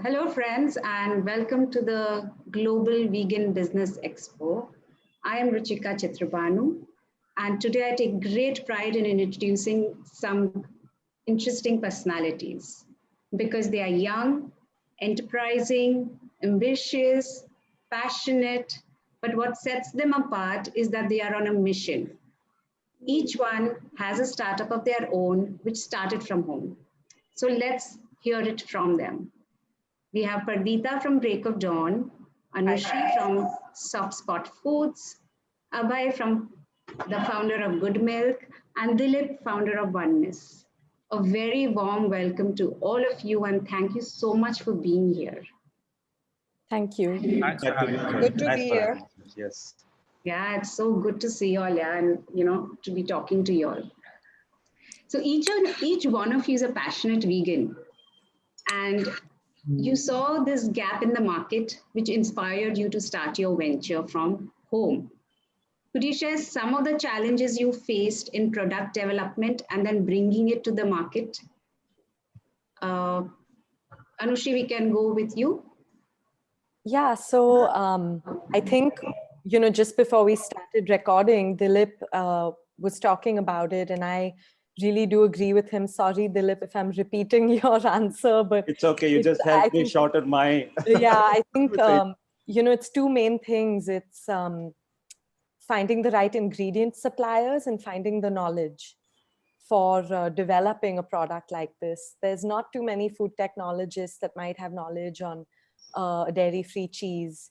Hello, friends, and welcome to the Global Vegan Business Expo. I am Ruchika Chitrabhanu, and today I take great pride in introducing some interesting personalities because they are young, enterprising, ambitious, passionate, but what sets them apart is that they are on a mission. Each one has a startup of their own which started from home. So let's hear it from them. We have Pardita from Break of Dawn, Anushri from Soft Spot Foods, Abhay from the founder of Good Milk, and Dilip, founder of Oneness. A very warm welcome to all of you, and thank you so much for being here. Thank you. Thanks for having us. Good to be here. Yes. Yeah, it's so good to see you all, yeah, and to be talking to you all. So each one of you is a passionate vegan, and you saw this gap in the market, which inspired you to start your venture from home. Could you share some of the challenges you faced in product development and then bringing it to the market? Anushri, we can go with you. Yeah, so I think, just before we started recording, Dilip was talking about it, and I really do agree with him. Sorry, Dilip, if I'm repeating your answer, but It's okay. You just helped me shorten my. Yeah, I think, it's two main things. It's finding the right ingredient suppliers and finding the knowledge for developing a product like this. There's not too many food technologists that might have knowledge on dairy-free cheese,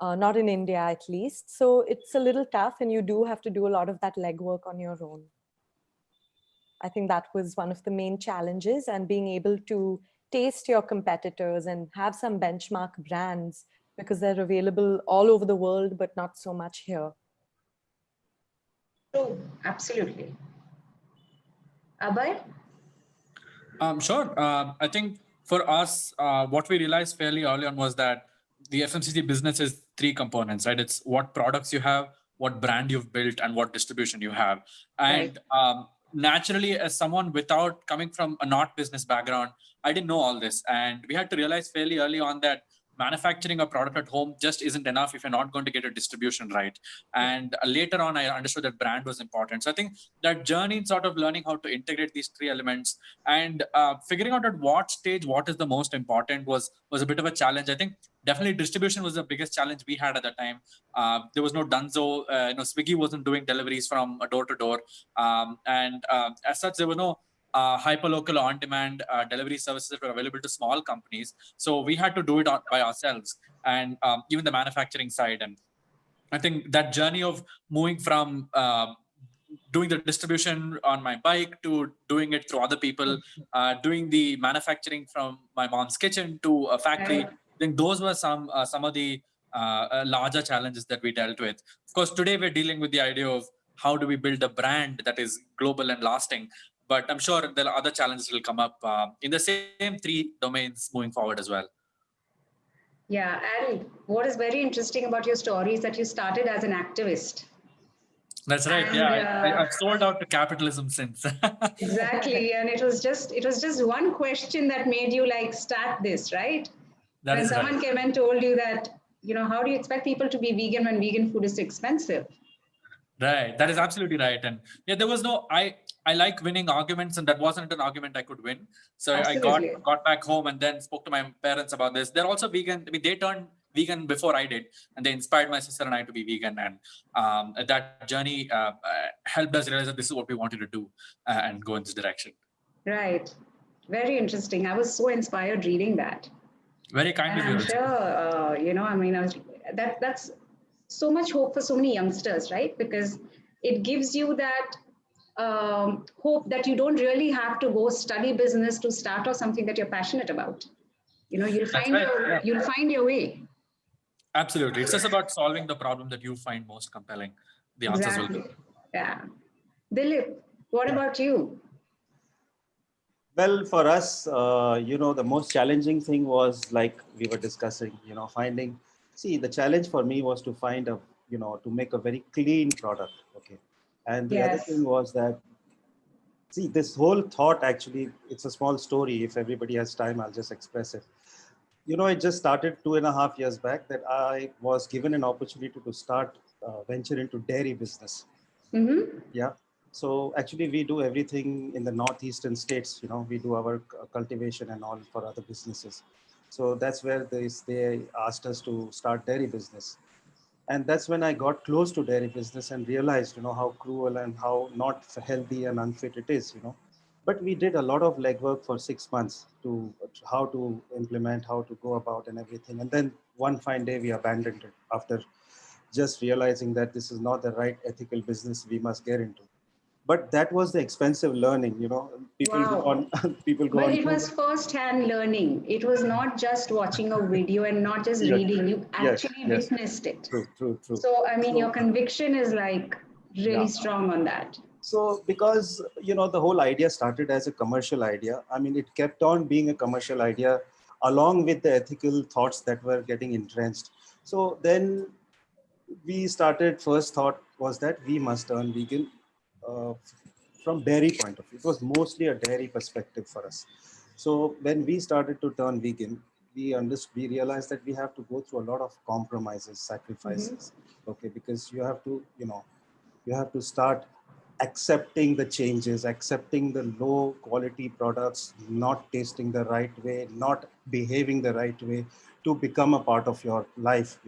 not in India at least. So it's a little tough, and you do have to do a lot of that legwork on your own. I think that was one of the main challenges, and being able to taste your competitors and have some benchmark brands because they're available all over the world, but not so much here. True, absolutely. Abhay? Sure. I think for us, what we realized fairly early on was that the FMCG business is three components, right? It's what products you have, what brand you've built, and what distribution you have. And naturally, as someone without coming from a not business background, I didn't know all this. And we had to realize fairly early on that manufacturing a product at home just isn't enough if you're not going to get a distribution right. And later on, I understood that brand was important. So I think that journey in sort of learning how to integrate these three elements and figuring out at what stage what is the most important was a bit of a challenge. I think definitely distribution was the biggest challenge we had at the time. There was no Dunzo, Swiggy wasn't doing deliveries from door to door, and as such there were no hyperlocal on-demand delivery services that were available to small companies. So we had to do it by ourselves, and even the manufacturing side. And I think that journey of moving from doing the distribution on my bike to doing it through other people, doing the manufacturing from my mom's kitchen to a factory. I think those were some of the larger challenges that we dealt with. Of course, today we're dealing with the idea of how do we build a brand that is global and lasting. But I'm sure there are other challenges will come up in the same three domains moving forward as well. Yeah, and what is very interesting about your story is that you started as an activist. That's right. And, I've sold out to capitalism since. Exactly, and it was just one question that made you like start this, right? When someone came and told you that, how do you expect people to be vegan when vegan food is expensive? Right, that is absolutely right. And yeah, there was no I like winning arguments, and that wasn't an argument I could win. So Absolutely. I got back home and then spoke to my parents about this. They're also vegan. I mean, they turned vegan before I did, and they inspired my sister and I to be vegan. And that journey helped us realize that this is what we wanted to do and go in this direction. Right. Very interesting. I was so inspired reading that. Very kind of you. I'm sure, that's so much hope for so many youngsters, right? Because it gives you that hope that you don't really have to go study business to start or something that you're passionate about. You'll find your way. Absolutely. It's just about solving the problem that you find most compelling. The answers will be. Yeah. Dilip, what about you? Well, for us, the most challenging thing was like we were discussing, the challenge for me was to find to make a very clean product. Okay. And the other thing was that, this whole thought actually, it's a small story. If everybody has time, I'll just express it. It just started 2.5 years back that I was given an opportunity to start venture into dairy business. Mm-hmm. Yeah. So actually, we do everything in the northeastern states. We do our cultivation and all for other businesses. So that's where they asked us to start dairy business, and that's when I got close to dairy business and realized, how cruel and how not healthy and unfit it is. But we did a lot of legwork for 6 months to how to implement, how to go about, and everything. And then one fine day we abandoned it after just realizing that this is not the right ethical business we must get into. But that was the expensive learning. People go Wow. on people go But on it to. was first-hand learning. It was not just watching a video and not just Yes, reading. You yes, actually yes, witnessed it. true, true, true. So, I mean, your So conviction is like really yeah. strong on that. So because the whole idea started as a commercial idea. I mean, it kept on being a commercial idea along with the ethical thoughts that were getting entrenched. So then we started. First thought was that we must turn vegan uh, from dairy point of view. It was mostly a dairy perspective for us. So when we started to turn vegan, we realized that we have to go through a lot of compromises, Mm-hmm. sacrifices. Okay, because you have to start accepting the changes, accepting the low quality products, not tasting the right way, not behaving the right way to become a part of your life.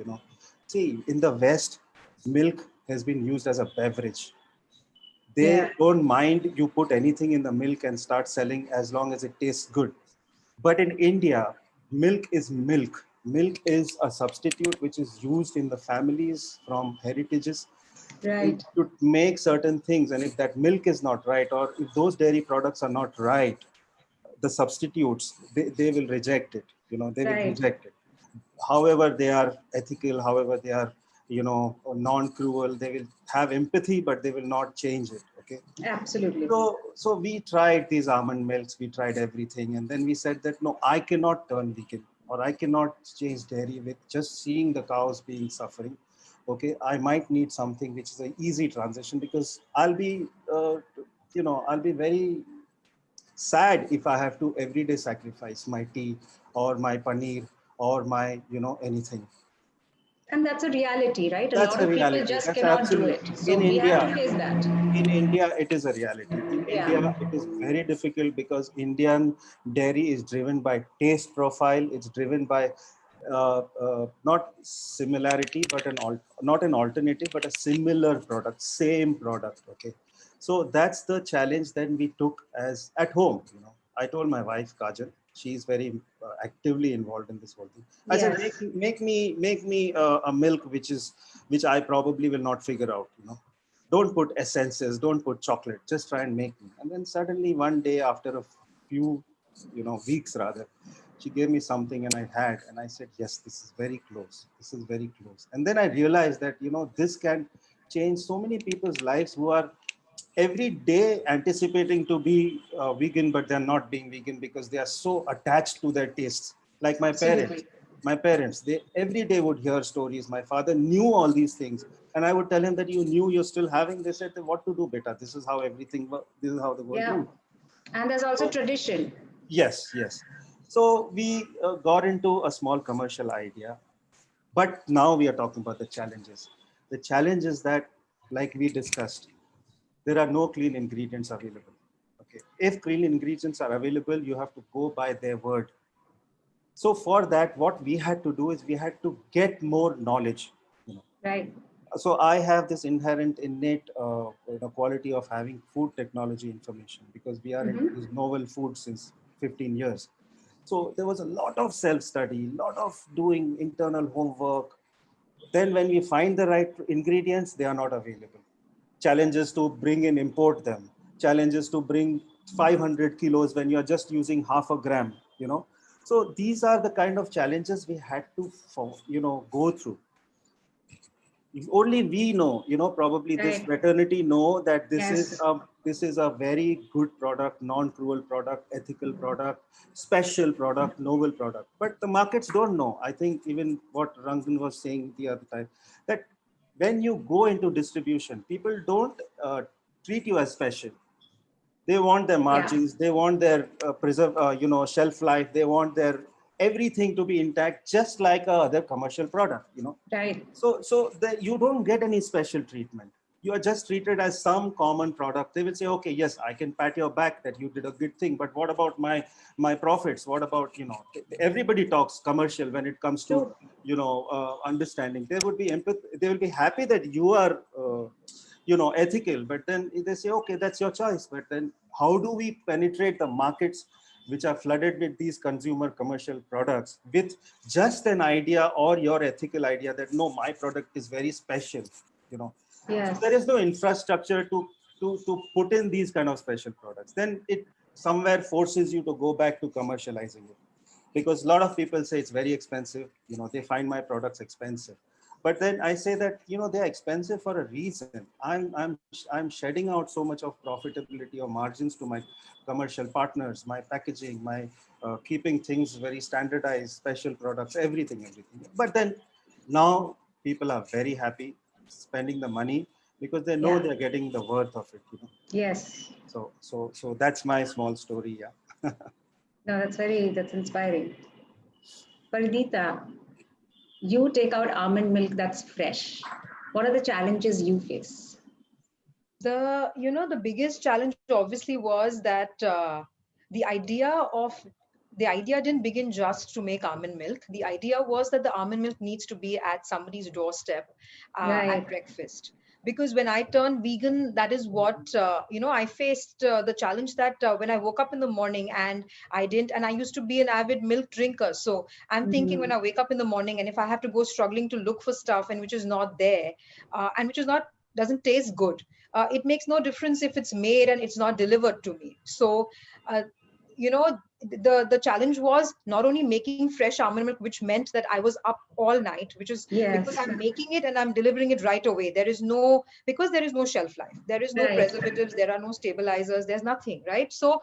See, in the West, milk has been used as a beverage. They Yeah. don't mind you put anything in the milk and start selling as long as it tastes good. But in India, milk is milk. Milk is a substitute which is used in the families from heritages Right. to make certain things. And if that milk is not right, or if those dairy products are not right, the substitutes, they will reject it. They will Right. reject it. However, they are ethical, however, they are, non-cruel, they will have empathy, but they will not change it. Okay. Absolutely. So we tried these almond milks, we tried everything, and then we said that no, I cannot turn vegan or I cannot change dairy with just seeing the cows being suffering. Okay, I might need something which is an easy transition because I'll be very sad if I have to every day sacrifice my tea or my paneer or my anything. And that's a reality, right? A That's lot a of people reality. just That's cannot do absolutely it. in So we have India. to face that. In India, it is a reality. In Yeah. India, it is very difficult because Indian dairy is driven by taste profile. It's driven by not similarity, but not an alternative, but a similar product, same product. Okay, so that's the challenge that we took as at home. I told my wife Kajal, she is very actively involved in this whole thing. I said, Yes. make me a milk which I probably will not figure out. Don't put essences, don't put chocolate, just try and make me. And then suddenly one day after a few, weeks rather, she gave me something and I had, and I said, yes, this is very close. This is very close. And then I realized that, this can change so many people's lives who are every day anticipating to be vegan, but they're not being vegan because they are so attached to their tastes. Like my parents. Absolutely. My parents, they every day would hear stories. My father knew all these things. And I would tell him that you knew you're still having. They said, what to do, beta? This is how everything works. This is how the world Yeah. moves. And there's also So, tradition. yes, yes. So we got into a small commercial idea. But now we are talking about the challenges. The challenge is that, like we discussed, there are no clean ingredients available. Okay. If clean ingredients are available, you have to go by their word. So for that, what we had to do is we had to get more knowledge. You know. Right. So I have this inherent, innate quality of having food technology information because we are into Mm-hmm. this novel food since 15 years. So there was a lot of self-study, lot of doing internal homework. Then when we find the right ingredients, they are not available. Challenges to bring and import them. Challenges to bring 500 kilos when you're just using half a gram. So these are the kind of challenges we had to, go through. If only we know, probably this Right. fraternity know that Yes. this is a very good product, non-cruel product, ethical product, special product, novel product. But the markets don't know. I think even what Rangan was saying the other time, that when you go into distribution, people don't treat you as special. They want their Yeah. margins, they want their shelf life, they want their everything to be intact, just like a other commercial product, you know. Right. So that you don't get any special treatment. You are just treated as some common product. They will say, okay, yes, I can pat your back that you did a good thing, but what about my profits? What about, you know, everybody talks commercial when it comes to, you know, understanding. They would be they will be happy that you are, you know, ethical, but then they say, okay, that's your choice. But then how do we penetrate the markets which are flooded with these consumer commercial products with just an idea or your ethical idea that no, my product is very special, you know. Yes. So there is no infrastructure to put in these kind of special products. Then it somewhere forces you to go back to commercializing it, because a lot of people say it's very expensive, you know, they find my products expensive. But then I say that, you know, they're expensive for a reason. I'm shedding out so much of profitability or margins to my commercial partners, my packaging, my keeping things very standardized, special products, everything. But then now people are very happy spending the money because they know they're getting the worth of it, you know? Yes. So that's my small story. Yeah. No, that's inspiring. Paridita, you take out almond milk that's fresh. What are the challenges you face? The biggest challenge obviously was that the idea of the idea didn't begin just to make almond milk. The idea was that the almond milk needs to be at somebody's doorstep at Right. breakfast. Because when I turned vegan, that is what I faced the challenge that when I woke up in the morning and I used to be an avid milk drinker. So I'm thinking when I wake up in the morning and if I have to go struggling to look for stuff and which is not there and which is not doesn't taste good, it makes no difference if it's made and it's not delivered to me. So, the challenge was not only making fresh almond milk, which meant that I was up all night, which is because Yes. I'm making it and I'm delivering it right away. Because there is no shelf life, there is no Right. preservatives, there are no stabilizers, there's nothing, right? So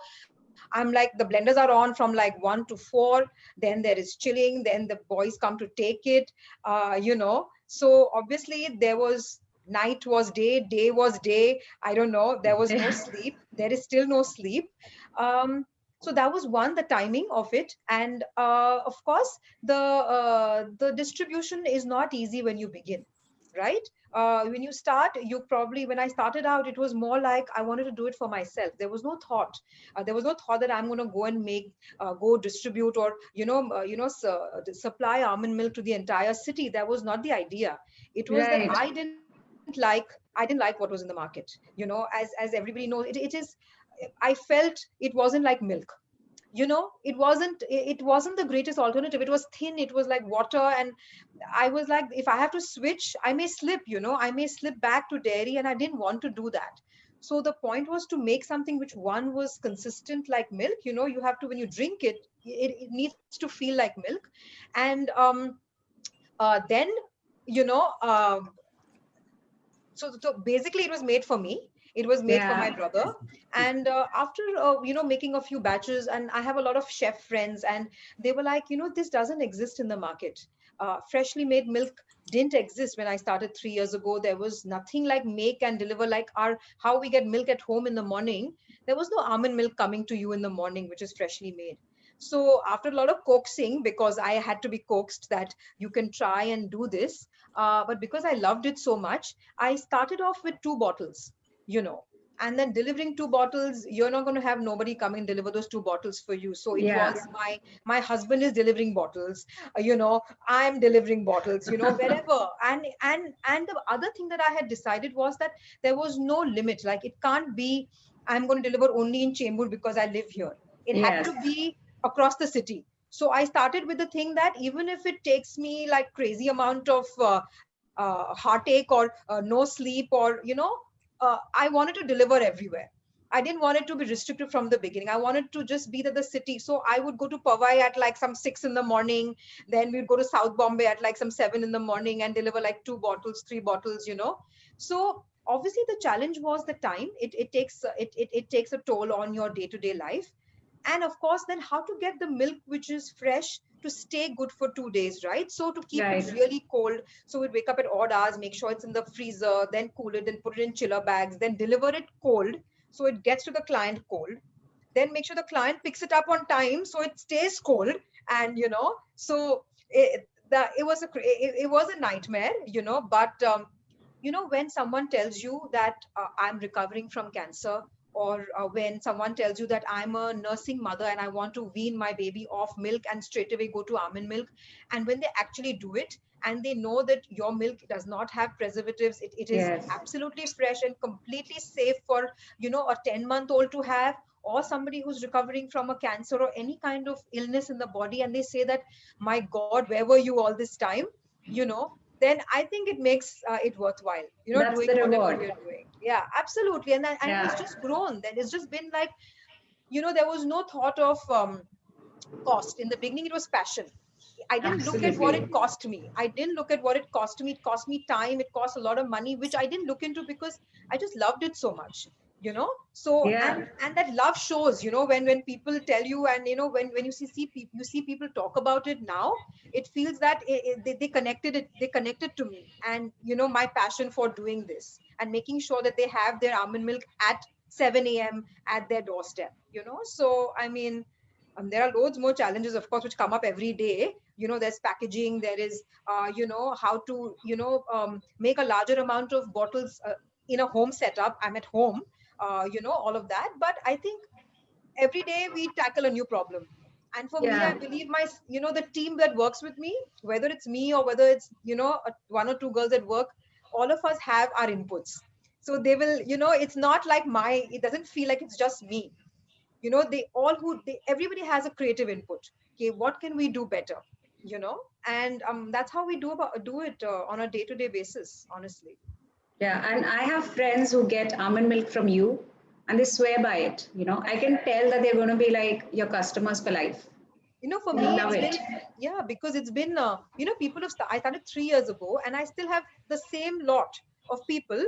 I'm like, the blenders are on from like 1 to 4, then there is chilling, then the boys come to take it, so obviously there was night was day, day was day. I don't know. There was no sleep. There is still no sleep. So that was one, the timing of it, and of course the distribution is not easy when you begin, right? When you start, when I started out, it was more like I wanted to do it for myself. There was no thought. There was no thought that I'm going to go and go distribute or supply almond milk to the entire city. That was not the idea. It was that Right. I didn't like what was in the market. As everybody knows, it is. I felt it wasn't like milk. It wasn't the greatest alternative. It was thin, it was like water, and I was like, if I have to switch, I may slip, I may slip back to dairy, and I didn't want to do that. So the point was to make something which one was consistent like milk. You have to, when you drink it needs to feel like milk. And then you know so basically it was made for me. It was made for my Yeah. brother. And after making a few batches, and I have a lot of chef friends, and they were like, this doesn't exist in the market. Freshly made milk didn't exist when I started 3 years ago. There was nothing like make and deliver, like how we get milk at home in the morning. There was no almond milk coming to you in the morning which is freshly made. So after a lot of coaxing, because I had to be coaxed that you can try and do this, but because I loved it so much, I started off with 2 bottles, you know, and then delivering 2 bottles, you're not going to have nobody come and deliver those 2 bottles for you. So it Yeah. was my husband is delivering bottles, I'm delivering bottles, wherever. And the other thing that I had decided was that there was no limit. Like, it can't be, I'm going to deliver only in Chembur because I live here. It had Yes. to be across the city. So I started with the thing that even if it takes me like crazy amount of heartache or no sleep, or I wanted to deliver everywhere. I didn't want it to be restricted from the beginning. I wanted to just be that the city. So I would go to Powai at like some 6 in the morning. Then we'd go to South Bombay at like some 7 in the morning and deliver like 2 bottles, 3 bottles. So obviously the challenge was the time. It takes a toll on your day-to-day life. And of course, then how to get the milk which is fresh to stay good for 2 days, right? So to keep Right. it really cold. So we'd wake up at odd hours, make sure it's in the freezer, then cool it, then put it in chiller bags, then deliver it cold. So it gets to the client cold. then make sure the client picks it up on time so it stays cold. And so it was a nightmare, but when someone tells you that I'm recovering from cancer, or when someone tells you that I'm a nursing mother and I want to wean my baby off milk and straight away go to almond milk, and when they actually do it and they know that your milk does not have preservatives, it is Yes. absolutely fresh and completely safe for a 10-month-old to have, or somebody who's recovering from a cancer or any kind of illness in the body, and they say that, my God, where were you all this time, then I think it makes it worthwhile, That's doing the whatever reward. we're doing. Yeah, absolutely. And Yeah. it's just grown. Then it's just been like, there was no thought of cost. In the beginning, it was passion. I didn't look at what it Absolutely. cost me. I didn't look at what it cost me. It cost me time. It cost a lot of money, which I didn't look into because I just loved it so much. So Yeah. and that love shows. When people tell you, and when you see people talk about it now, it feels that they connected it. They connected to me, and my passion for doing this and making sure that they have their almond milk at 7 a.m. at their doorstep. So I mean, there are loads more challenges, of course, which come up every day. There's packaging, there is how to make a larger amount of bottles in a home setup. I'm at home, all of that. But I think every day we tackle a new problem. And for me, I Yeah. believe the team that works with me, whether it's me or whether it's one or two girls at work, all of us have our inputs. So they will, it's not like it doesn't feel like it's just me. Everybody has a creative input. Okay, what can we do better? And that's how we do it on a day-to-day basis, honestly. Yeah. And I have friends who get almond milk from you and they swear by it. I can tell that they're going to be like your customers for life. For They me, love it's it. been, yeah, because it's been, I started 3 years ago, and I still have the same lot of people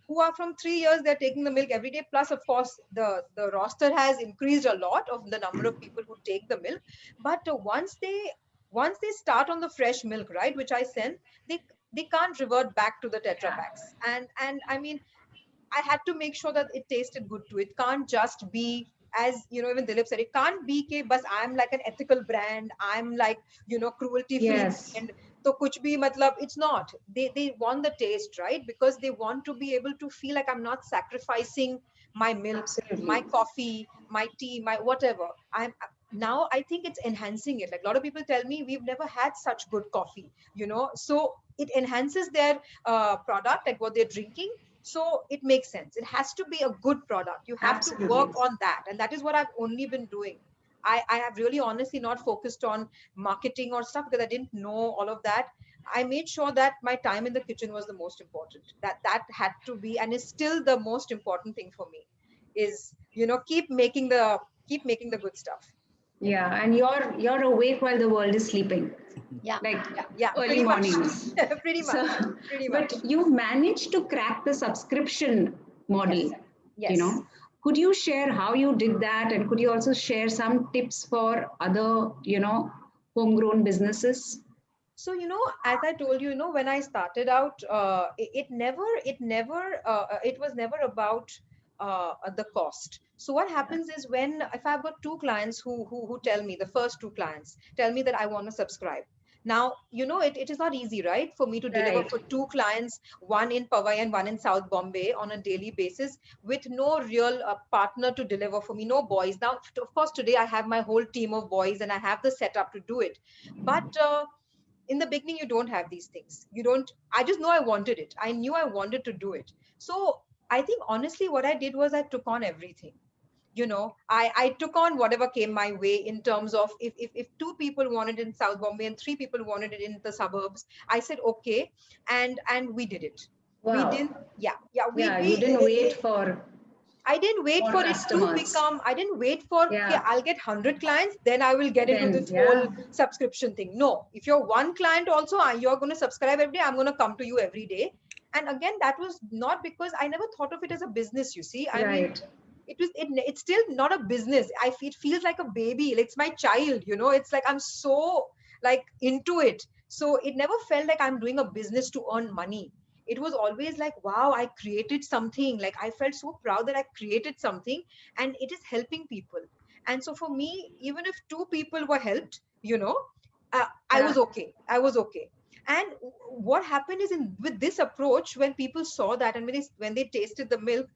who are from 3 years. They're taking the milk every day. Plus, of course, the roster has increased a lot of the number of people who take the milk. But once they start on the fresh milk, right, which I send, they can't revert back to the Tetra Yeah. packs. And I mean, I had to make sure that it tasted good too. It can't just be, as even Dilip said, it can't be ke bas I'm like an ethical brand. I'm like, cruelty free Yes. brand. So kuch bhi matlab, it's not. They want the taste, right? Because they want to be able to feel like I'm not sacrificing my milk, my Absolutely. coffee, my tea, my whatever. I'm now I think it's enhancing it. Like a lot of people tell me we've never had such good coffee, so it enhances their product, like what they're drinking. So it makes sense. It has to be a good product. You have to work Absolutely. on that. And that is what I've only been doing. I have really honestly not focused on marketing or stuff because I didn't know all of that. I made sure that my time in the kitchen was the most important. That had to be, and is still the most important thing for me, is keep making the good stuff. Yeah. And you're awake while the world is sleeping, Yeah, like yeah, early pretty much. mornings. Pretty So, much. Pretty but much. you've managed to crack the subscription model, Yes. you Yes. know. Could you share how you did that? And could you also share some tips for other, homegrown businesses? So as I told you, when I started out, it was never about the cost. So what happens is, when if I've got two clients who tell me, the first two clients tell me that I want to subscribe. Now, it is not easy, right, for me to deliver Right. for two clients, one in Powai and one in South Bombay, on a daily basis, with no real partner to deliver for me, no boys. Now, of course, today I have my whole team of boys and I have the setup to do it. But in the beginning, you don't have these things. You don't I just know I wanted it. I knew I wanted to do it. So I think, honestly, what I did was I took on everything. I took on whatever came my way, in terms of, if two people wanted it in South Bombay and three people wanted it in the suburbs, I said okay. And we did it. We Wow. didn't Yeah, yeah, Yeah, you didn't wait for I didn't wait more for it to customers. become, I didn't wait for, okay, Yeah. I'll get 100 clients, then I will get into Then, this whole yeah. subscription thing. No, if you're one client also, you're going to subscribe every day, I'm going to come to you every day. And again, that was not because I never thought of it as a business, you see. I mean, Right. it's still not a business. It feels like a baby. It's my child, it's like I'm so like into it. So it never felt like I'm doing a business to earn money. It was always like, wow, I created something. Like I felt so proud that I created something and it is helping people. And so for me, even if two people were helped, I Yeah. was okay. I was okay. And what happened is in with this approach, when people saw that and when they tasted the milk,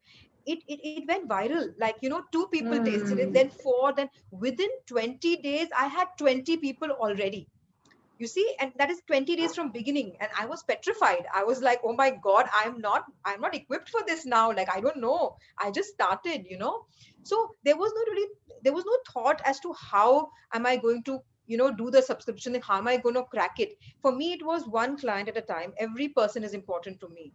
it went viral. Like, two people tasted it, then Mm. four, then within 20 days, I had 20 people already. You see, and that is 20 days from beginning. And I was petrified. I was like, oh my God, I'm not equipped for this now. Like, I don't know. I just started. So there was no thought as to how am I going to, do the subscription and how am I going to crack it. For me, it was one client at a time. Every person is important to me.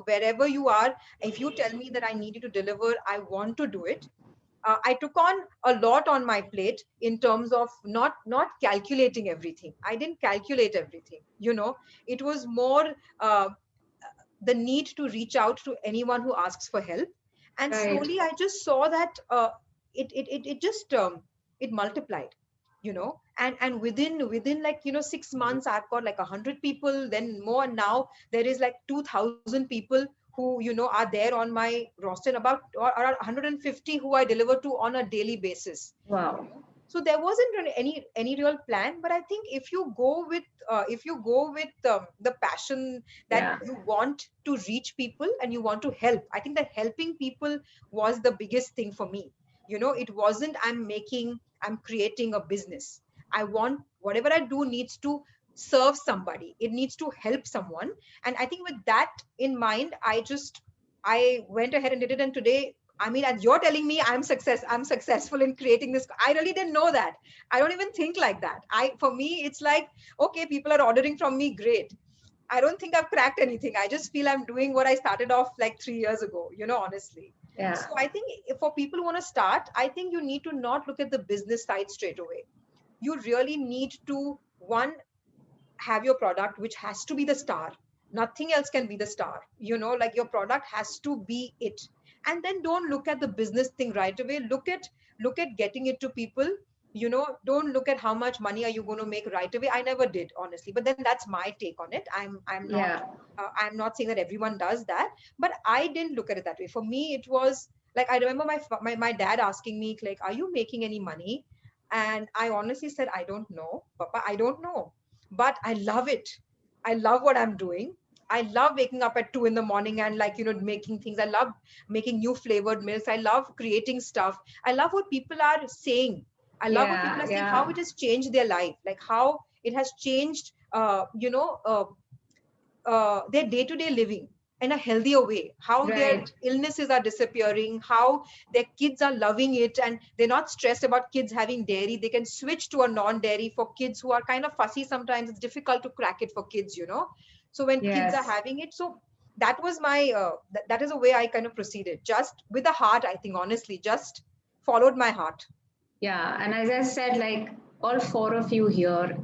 Wherever you are, if you tell me that I need you to deliver, I want to do it. I took on a lot on my plate in terms of not calculating everything. I didn't calculate everything. It was more uh, the need to reach out to anyone who asks for help, and Right. slowly I just saw that it just it multiplied. And within like 6 months, I've got like 100 people, then more. Now there is like 2,000 people who are there on my roster, and about or around 150 who I deliver to on a daily basis. Wow. So there wasn't any real plan, but I think if you go with the passion that Yeah. you want to reach people and you want to help, I think that helping people was the biggest thing for me. It wasn't I'm creating a business. I want whatever I do needs to serve somebody, it needs to help someone. And I think with that in mind, I went ahead and did it. And today, I mean, as you're telling me I'm successful in creating this. I really didn't know that. I don't even think like that. For me, it's like, okay, people are ordering from me, great. I don't think I've cracked anything. I just feel I'm doing what I started off like 3 years ago, honestly. Yeah. So I think for people who want to start, I think you need to not look at the business side straight away. You really need to, one, have your product, which has to be the star. Nothing else can be the star. Like your product has to be it. And then don't look at the business thing right away. Look at getting it to people. Don't look at how much money are you going to make right away. I never did, honestly, but then that's my take on it. Yeah. I'm not saying that everyone does that, but I didn't look at it that way. For me, it was like, I remember my dad asking me, like, are you making any money? And I honestly said, I don't know, Papa, I don't know, but I love it. I love what I'm doing. I love waking up at 2 in the morning and, like, making things. I love making new flavored milks. I love creating stuff. I love what people are saying. I love what people Yeah. are saying, how Yeah. it has changed their life, like how it has changed, their day-to-day living in a healthier way, how their Right. illnesses are disappearing, how their kids are loving it, and they're not stressed about kids having dairy. They can switch to a non-dairy. For kids who are kind of fussy, sometimes it's difficult to crack it for kids. So when kids are Yes. having it, so that was my that is a way I kind of proceeded, just with the heart. I think, honestly, just followed my heart. Yeah. And as I said, like all four of you here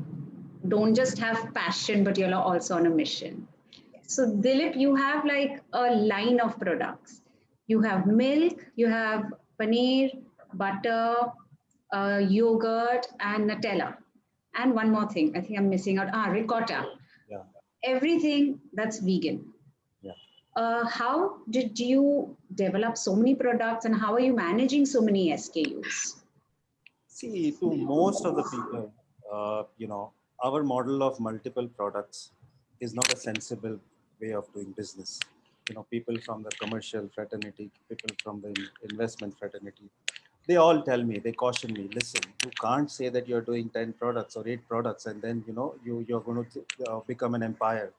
don't just have passion, but you're also on a mission. Yes. So, Dilip, you have like a line of products. You have milk, you have paneer, butter, yogurt, and Nutella. And one more thing, I think I'm missing out. Ricotta. Yeah. Everything that's vegan. Yeah. How did you develop so many products and how are you managing so many SKUs? See, to most of the people, our model of multiple products is not a sensible way of doing business. People from the commercial fraternity, people from the investment fraternity, they all tell me, they caution me, listen, you can't say that you're doing 10 products or 8 products and then, you're going to become an empire.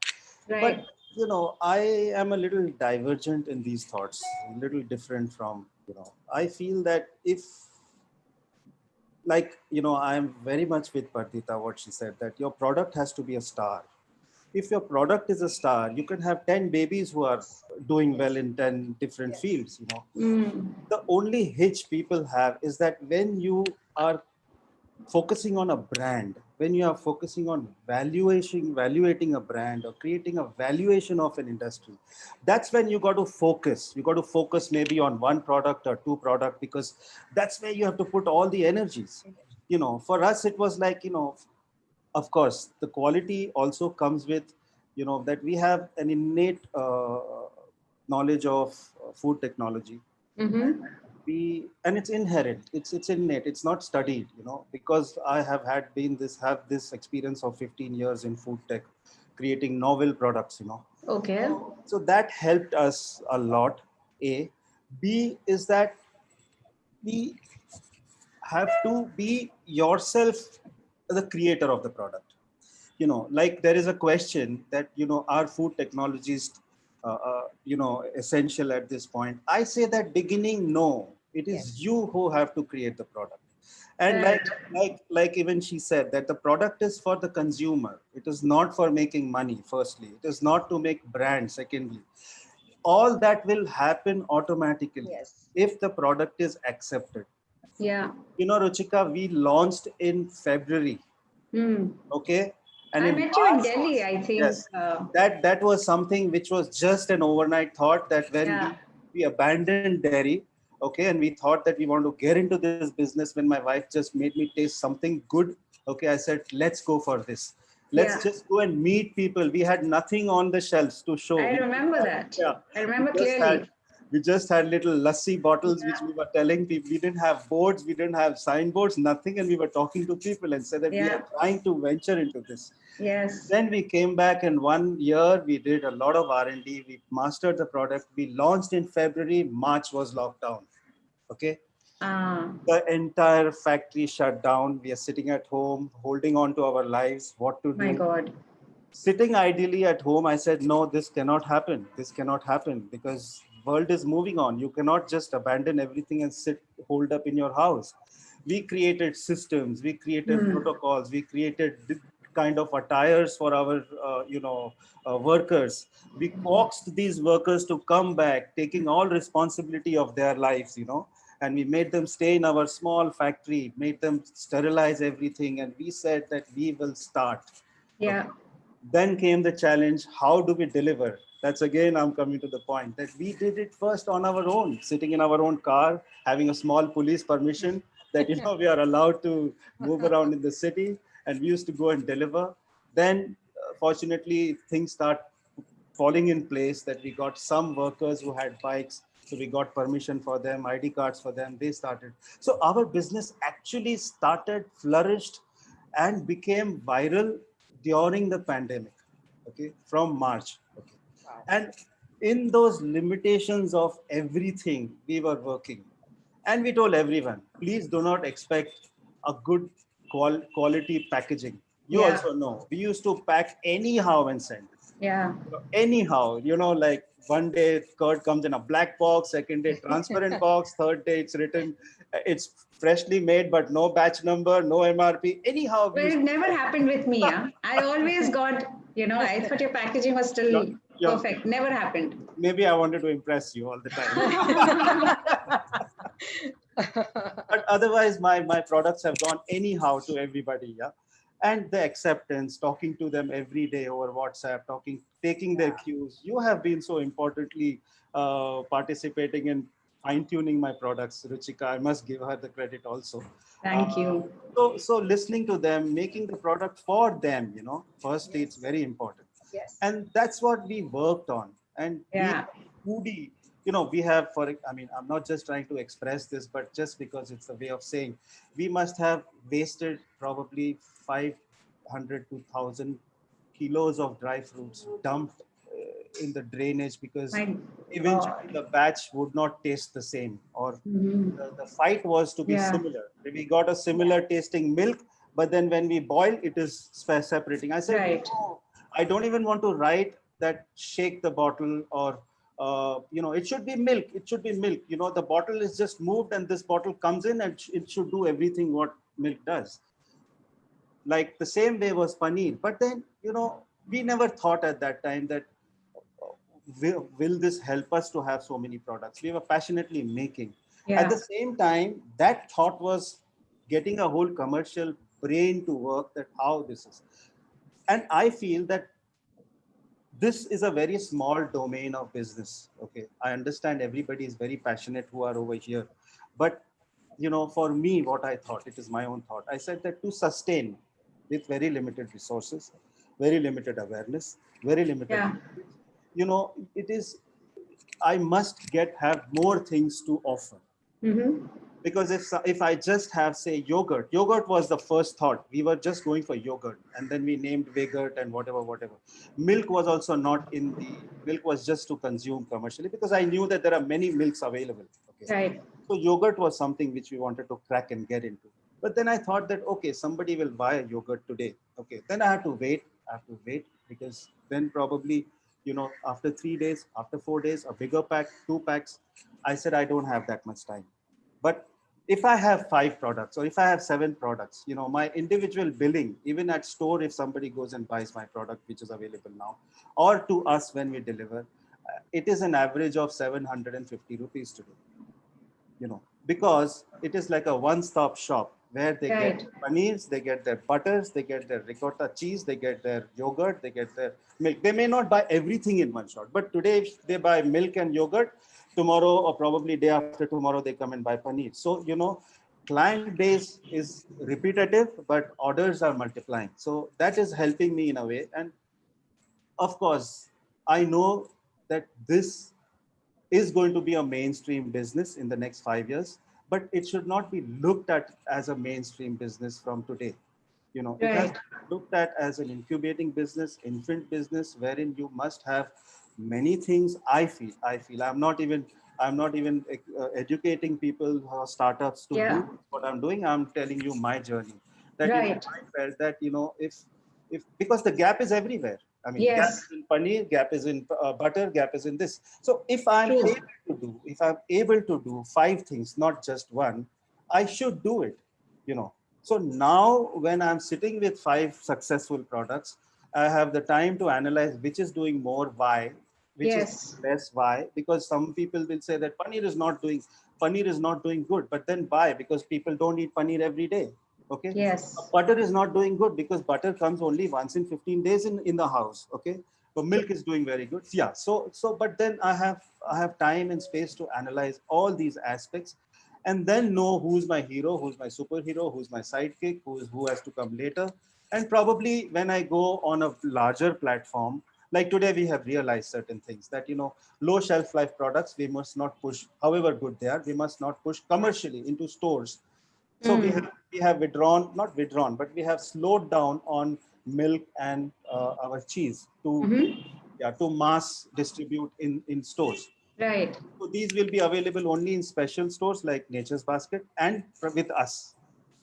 Right. But, I am a little divergent in these thoughts, a little different from, I feel that if, like, I'm very much with Pardita, what she said, that your product has to be a star. If your product is a star, you can have 10 babies who are doing well in 10 different Yes. fields. Mm, The only hitch people have is that when you are focusing on a brand, when you are focusing on valuating a brand or creating a valuation of an industry, that's when you got to focus. You got to focus maybe on one product or two product, because that's where you have to put all the energies. For us, it was like, of course, the quality also comes with that we have an innate knowledge of food technology. Mm-hmm. And it's inherent, it's innate, it's not studied, because I have this experience of 15 years in food tech, creating novel products. Okay. So that helped us a lot. A. B is that we have to be yourself the creator of the product. Like there is a question that, are food technologies, essential at this point? I say that beginning, no, it is you who have to create the product. And Right. like even she said that the product is for the consumer. It is not for making money. Firstly, it is not to make brand. Secondly, all that will happen automatically Yes. if the product is accepted. Yeah. Ruchika, we launched in February. Hmm. Okay. And I in met you in March Delhi, was, I think. yes, that was something which was just an overnight thought, that when Yeah. we abandoned dairy, okay, and we thought that we want to get into this business, when my wife just made me taste something good, okay, I said, let's go for this. Let's Yeah. just go and meet people. We had nothing on the shelves to show. I remember that. Yeah, I we remember just had clearly. we just had little lassi bottles which Yeah. we were telling people. We didn't have boards, we didn't have signboards, nothing, and we were talking to people and said that we Yeah. are trying to venture into this. Yes. Then we came back, and 1 year we did a lot of R&D. We mastered the product. We launched in February. March was lockdown. Okay, Ah, the entire factory shut down. We are sitting at home, holding on to our lives. What to my do? God. Sitting ideally at home, I said, no, this cannot happen. This cannot happen, because world is moving on. You cannot just abandon everything and sit holed up in your house. We created systems, we created Hmm. protocols, we created kind of attires for our workers. We coaxed these workers to come back, taking all responsibility of their lives. And we made them stay in our small factory, made them sterilize everything, and we said that we will start. Yeah. Okay. Then came the challenge, how do we deliver? That's again, I'm coming to the point that we did it first on our own, sitting in our own car, having a small police permission that, we are allowed to move around in the city, and we used to go and deliver. Then, fortunately, things start falling in place, that we got some workers who had bikes. So we got permission for them, ID cards for them. They started. So our business actually started, flourished, and became viral during the pandemic. Okay, from March. Okay, Wow. and in those limitations of everything, we were working, and we told everyone, please do not expect a good quality packaging. You Yeah. also know we used to pack anyhow and send. Yeah. Anyhow, like one day curd comes in a black box, second day transparent box, third day it's written, it's freshly made but no batch number, no MRP. Anyhow, we Well, used it never happened with me. Yeah. I always got, I thought your packaging was to, still perfect. Never happened. maybe I wanted to impress you all the time. But otherwise, my products have gone anyhow to everybody. Yeah. And the acceptance, talking to them every day over WhatsApp, taking their cues. You have been so importantly participating in fine-tuning my products, Ruchika. I must give her the credit also. Thank you. So listening to them, making the product for them, firstly, it's Yes. very important. Yes. And that's what we worked on. And we Yeah. foodie, we have, I'm not just trying to express this, but just because it's a way of saying, we must have wasted probably 500 to 1,000 kilos of dry fruits dumped in the drainage, because My eventually God. the batch would not taste the same, or Mhm. the fight was to be Yeah. similar. We got a similar tasting milk, but then when we boil, it is separating. I said, Right. no, I don't even want to write that shake the bottle, or it should be milk. It should be milk. The bottle is just moved, and this bottle comes in, and it should do everything what milk does. Like the same way was paneer. But then, we never thought at that time that will this help us to have so many products. We were passionately making. At Yeah. the same time, that thought was getting a whole commercial brain to work, that how this is. And I feel that this is a very small domain of business. Okay, I understand everybody is very passionate who are over here, but for me, what I thought, it is my own thought, I said that to sustain with very limited resources, very limited awareness, very limited. Yeah. You know, it is, I must have more things to offer. Mm-hmm. Because if I just have, say, yogurt was the first thought. We were just going for yogurt, and then we named Vegurt and whatever. Milk was also not in the, milk was just to consume commercially, because I knew that there are many milks available. Okay. Right. So yogurt was something which we wanted to crack and get into. But then I thought that, okay, somebody will buy a yogurt today. Okay. Then I have to wait. Because then probably, you know, after 3 days, after 4 days, a bigger pack, 2 packs. I said, I don't have that much time. But if I have 5 products or if I have 7 products, you know, my individual billing, even at store, if somebody goes and buys my product, which is available now, or to us when we deliver, it is an average of 750 rupees today, you know, because it is like a one-stop shop where they get paneers, they get their butters, they get their ricotta cheese, they get their yogurt, they get their milk. They may not buy everything in one shot, but today if they buy milk and yogurt, tomorrow or probably day after tomorrow, they come and buy paneer. So, you know, client base is repetitive, but orders are multiplying. So that is helping me in a way. And of course, I know that this is going to be a mainstream business in the next 5 years, but it should not be looked at as a mainstream business from today. You know, it has to be looked at as an incubating business, infant business, wherein you must have many things. I feel I'm not even educating people or startups to do what I'm doing. I'm telling you my journey. That you know, I felt that, you know, if because the gap is everywhere. I mean, gap is in paneer, gap is in butter, gap is in this. So if I'm able to do 5 things, not just one, I should do it. You know. So now when I'm sitting with 5 successful products, I have the time to analyze which is doing more, why, which is less, why, because some people will say that paneer is not doing good, but then why? Because people don't eat paneer every day. Okay. Yes. Butter is not doing good because butter comes only once in 15 days in the house. Okay. But milk is doing very good. Yeah. So but then I have time and space to analyze all these aspects and then know who's my hero, who's my superhero, who's my sidekick, who has to come later. And probably when I go on a larger platform, like today, we have realized certain things that, you know, low shelf life products, we must not push, however good they are, we must not push commercially into stores. So we have not withdrawn, but we have slowed down on milk and our cheese to mass distribute in stores. Right. So these will be available only in special stores like Nature's Basket and with us,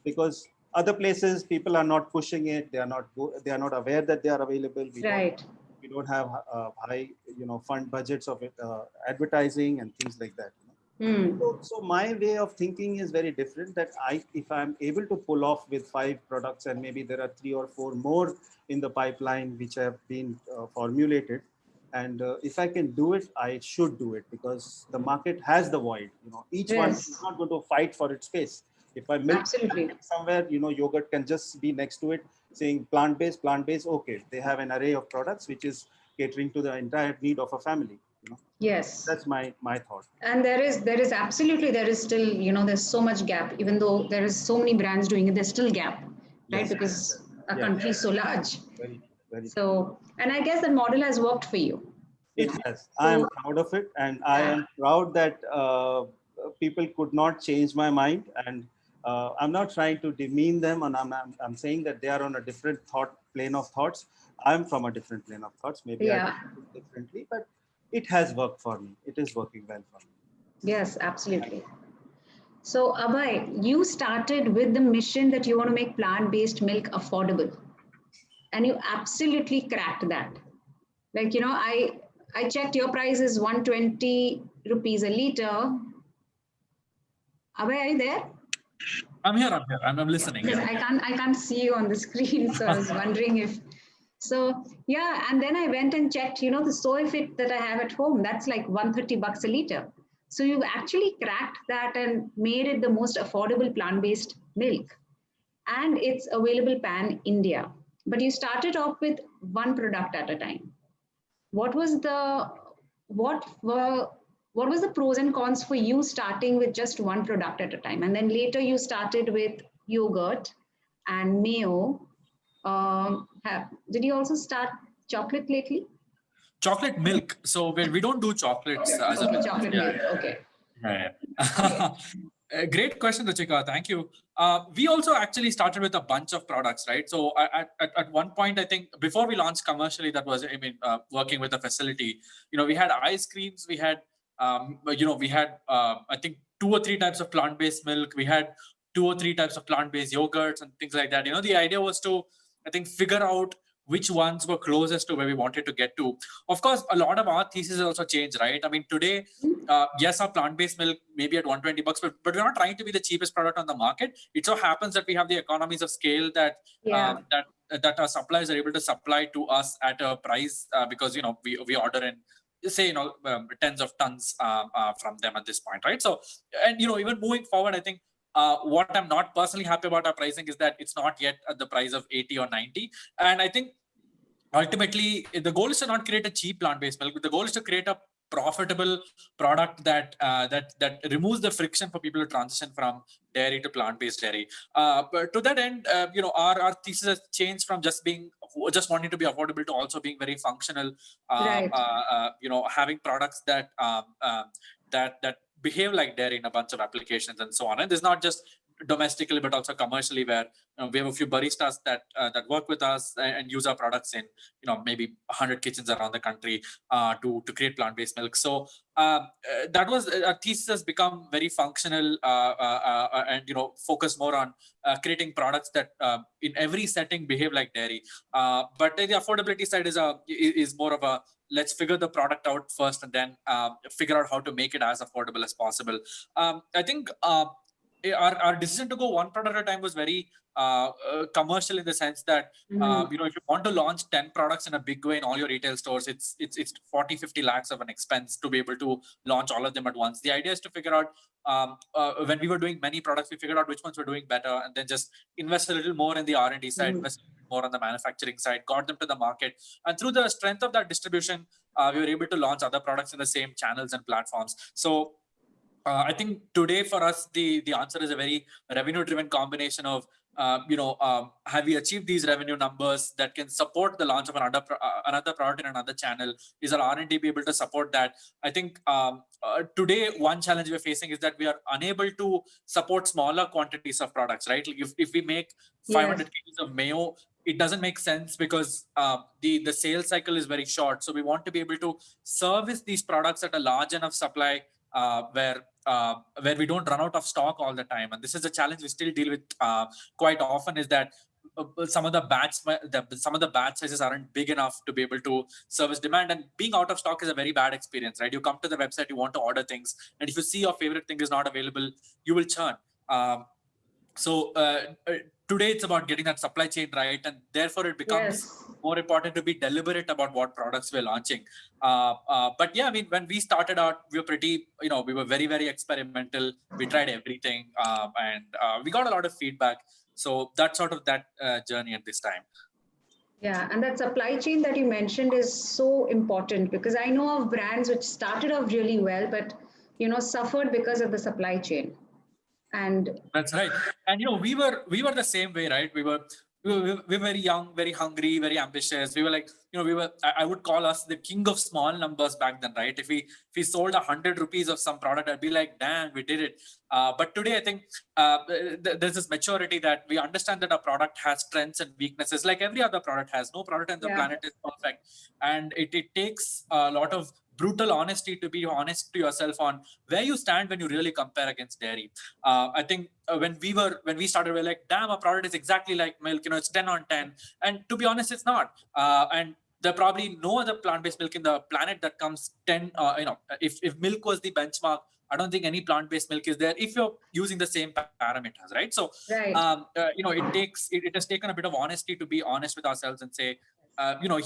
because other places people are not pushing it. They are not aware that they are available. We don't have high, you know, fund budgets of it, advertising and things like that. So my way of thinking is very different. That if I'm able to pull off with 5 products and maybe there are 3 or 4 more in the pipeline which have been formulated, and if I can do it, I should do it because the market has the void. You know, each one is not going to fight for its space. If I milk somewhere, you know, yogurt can just be next to it saying plant-based. Okay, they have an array of products which is catering to the entire need of a family. You know? Yes. That's my thought. And there is still, you know, there's so much gap, even though there is so many brands doing it, there's still gap, right? Because our country is so large. Very. So, and I guess that model has worked for you. It has. I am proud of it. And I am proud that people could not change my mind. And I'm not trying to demean them. And I'm saying that they are on a different plane of thoughts. I'm from a different plane of thoughts. Maybe I think differently, but it has worked for me. It is working well for me. Yes, absolutely. So Abhay, you started with the mission that you want to make plant-based milk affordable. And you absolutely cracked that. Like, you know, I checked your price is 120 rupees a liter. Abhay, are you there? I'm here. I'm listening. Because I can't see you on the screen. So I was wondering if, so yeah. And then I went and checked, you know, the Soyfit that I have at home, that's like 130 bucks a liter. So you've actually cracked that and made it the most affordable plant-based milk. And it's available pan-India. But you started off with one product at a time. What was the pros and cons for you starting with just one product at a time? And then later you started with yogurt and mayo. Have Did you also start chocolate lately? Chocolate milk. So we don't do chocolates as Okay, a chocolate milk. Okay. Yeah. Great question, Ruchika. Thank you. We also actually started with a bunch of products, right? So at one point, I think before we launched commercially, that was, working with a facility, we had ice creams, we had, I think 2 or 3 types of plant-based milk. We had 2 or 3 types of plant-based yogurts and things like that. The idea was to, I think, figure out which ones were closest to where we wanted to get to. Of course, a lot of our thesis also changed, right? I mean, today, yes, our plant-based milk maybe at $120, but we're not trying to be the cheapest product on the market. It so happens that we have the economies of scale that that our suppliers are able to supply to us at a price because we order in, say, tens of tons from them at this point, right? So, and even moving forward, I think what I'm not personally happy about our pricing is that it's not yet at the price of 80 or 90. And I think ultimately the goal is to not create a cheap plant-based milk, but the goal is to create a profitable product that that removes the friction for people to transition from dairy to plant-based dairy. But to that end, our thesis has changed from just wanting to be affordable to also being very functional. Right. Having products that that behave like dairy in a bunch of applications and so on. And there's not just domestically but also commercially, where we have a few baristas that work with us and use our products in maybe 100 kitchens around the country to create plant-based milk. So that was our thesis has become very functional and focus more on creating products that in every setting behave like dairy. But the affordability side is more of a let's figure the product out first and then figure out how to make it as affordable as possible. I think our decision to go one product at a time was very commercial in the sense that if you want to launch 10 products in a big way in all your retail stores, it's 40-50 lakhs of an expense to be able to launch all of them at once. The idea is to figure out when we were doing many products, we figured out which ones were doing better and then just invest a little more in the R&D side, invest more on the manufacturing side, got them to the market, and through the strength of that distribution, we were able to launch other products in the same channels and platforms. So I think today for us, the answer is a very revenue-driven combination of, have we achieved these revenue numbers that can support the launch of another product in another channel? Is our R&D be able to support that? I think today, one challenge we're facing is that we are unable to support smaller quantities of products, right? Like if we make 500 kgs of mayo, it doesn't make sense because the sales cycle is very short. So we want to be able to service these products at a large enough supply where we don't run out of stock all the time. And this is a challenge we still deal with quite often, is that some of the batch sizes aren't big enough to be able to service demand, and being out of stock is a very bad experience, right? You come to the website, you want to order things, and if you see your favorite thing is not available, you will churn. So today it's about getting that supply chain right, and therefore it becomes more important to be deliberate about what products we're launching. But yeah, I mean, when we started out, we were we were very, very experimental. We tried everything, and we got a lot of feedback. So that's sort of that journey at this time. Yeah, and that supply chain that you mentioned is so important, because I know of brands which started off really well, but suffered because of the supply chain. And that's right. And we were the same way, right? We were very young, very hungry, very ambitious. We were like, I would call us the king of small numbers back then, right? If we sold 100 rupees of some product, I'd be like, damn, we did it. But today, I think there's this maturity that we understand that our product has strengths and weaknesses, like every other product has. No product on the planet is perfect. And it takes a lot of brutal honesty to be honest to yourself on where you stand when you really compare against dairy. I think when we started, we were like, damn, our product is exactly like milk. It's 10 on 10. And to be honest, it's not. And there are probably no other plant-based milk in the planet that comes 10. If milk was the benchmark, I don't think any plant-based milk is there if you're using the same parameters, right? So, it has taken a bit of honesty to be honest with ourselves and say,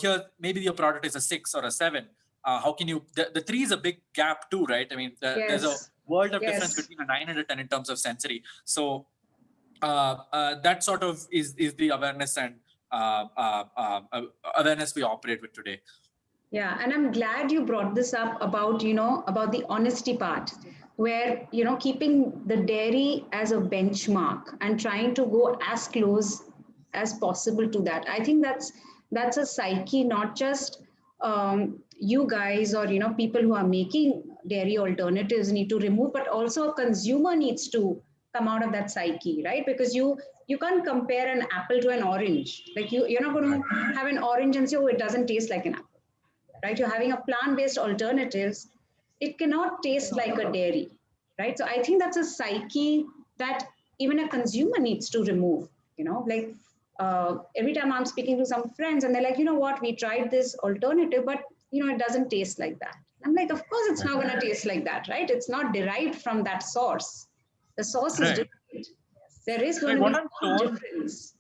here maybe your product is a 6 or a 7. How can you? The 3 is a big gap too, right? I mean, there's a world of difference between a 9 and a 10 in terms of sensory. So that sort of is the awareness and awareness we operate with today. Yeah, and I'm glad you brought this up about about the honesty part, where keeping the dairy as a benchmark and trying to go as close as possible to that. I think that's a psyche, not just you guys or people who are making dairy alternatives need to remove, but also a consumer needs to come out of that psyche, right? Because you can't compare an apple to an orange. Like you're not going to have an orange and say, oh, it doesn't taste like an apple, right? You're having a plant-based alternatives. It cannot taste like a dairy, right? So I think that's a psyche that even a consumer needs to remove. Like every time I'm speaking to some friends and they're like, you know what, we tried this alternative, but it doesn't taste like that. I'm like, of course it's not going to taste like that, right? It's not derived from that source. The source is different. There is going to be some difference.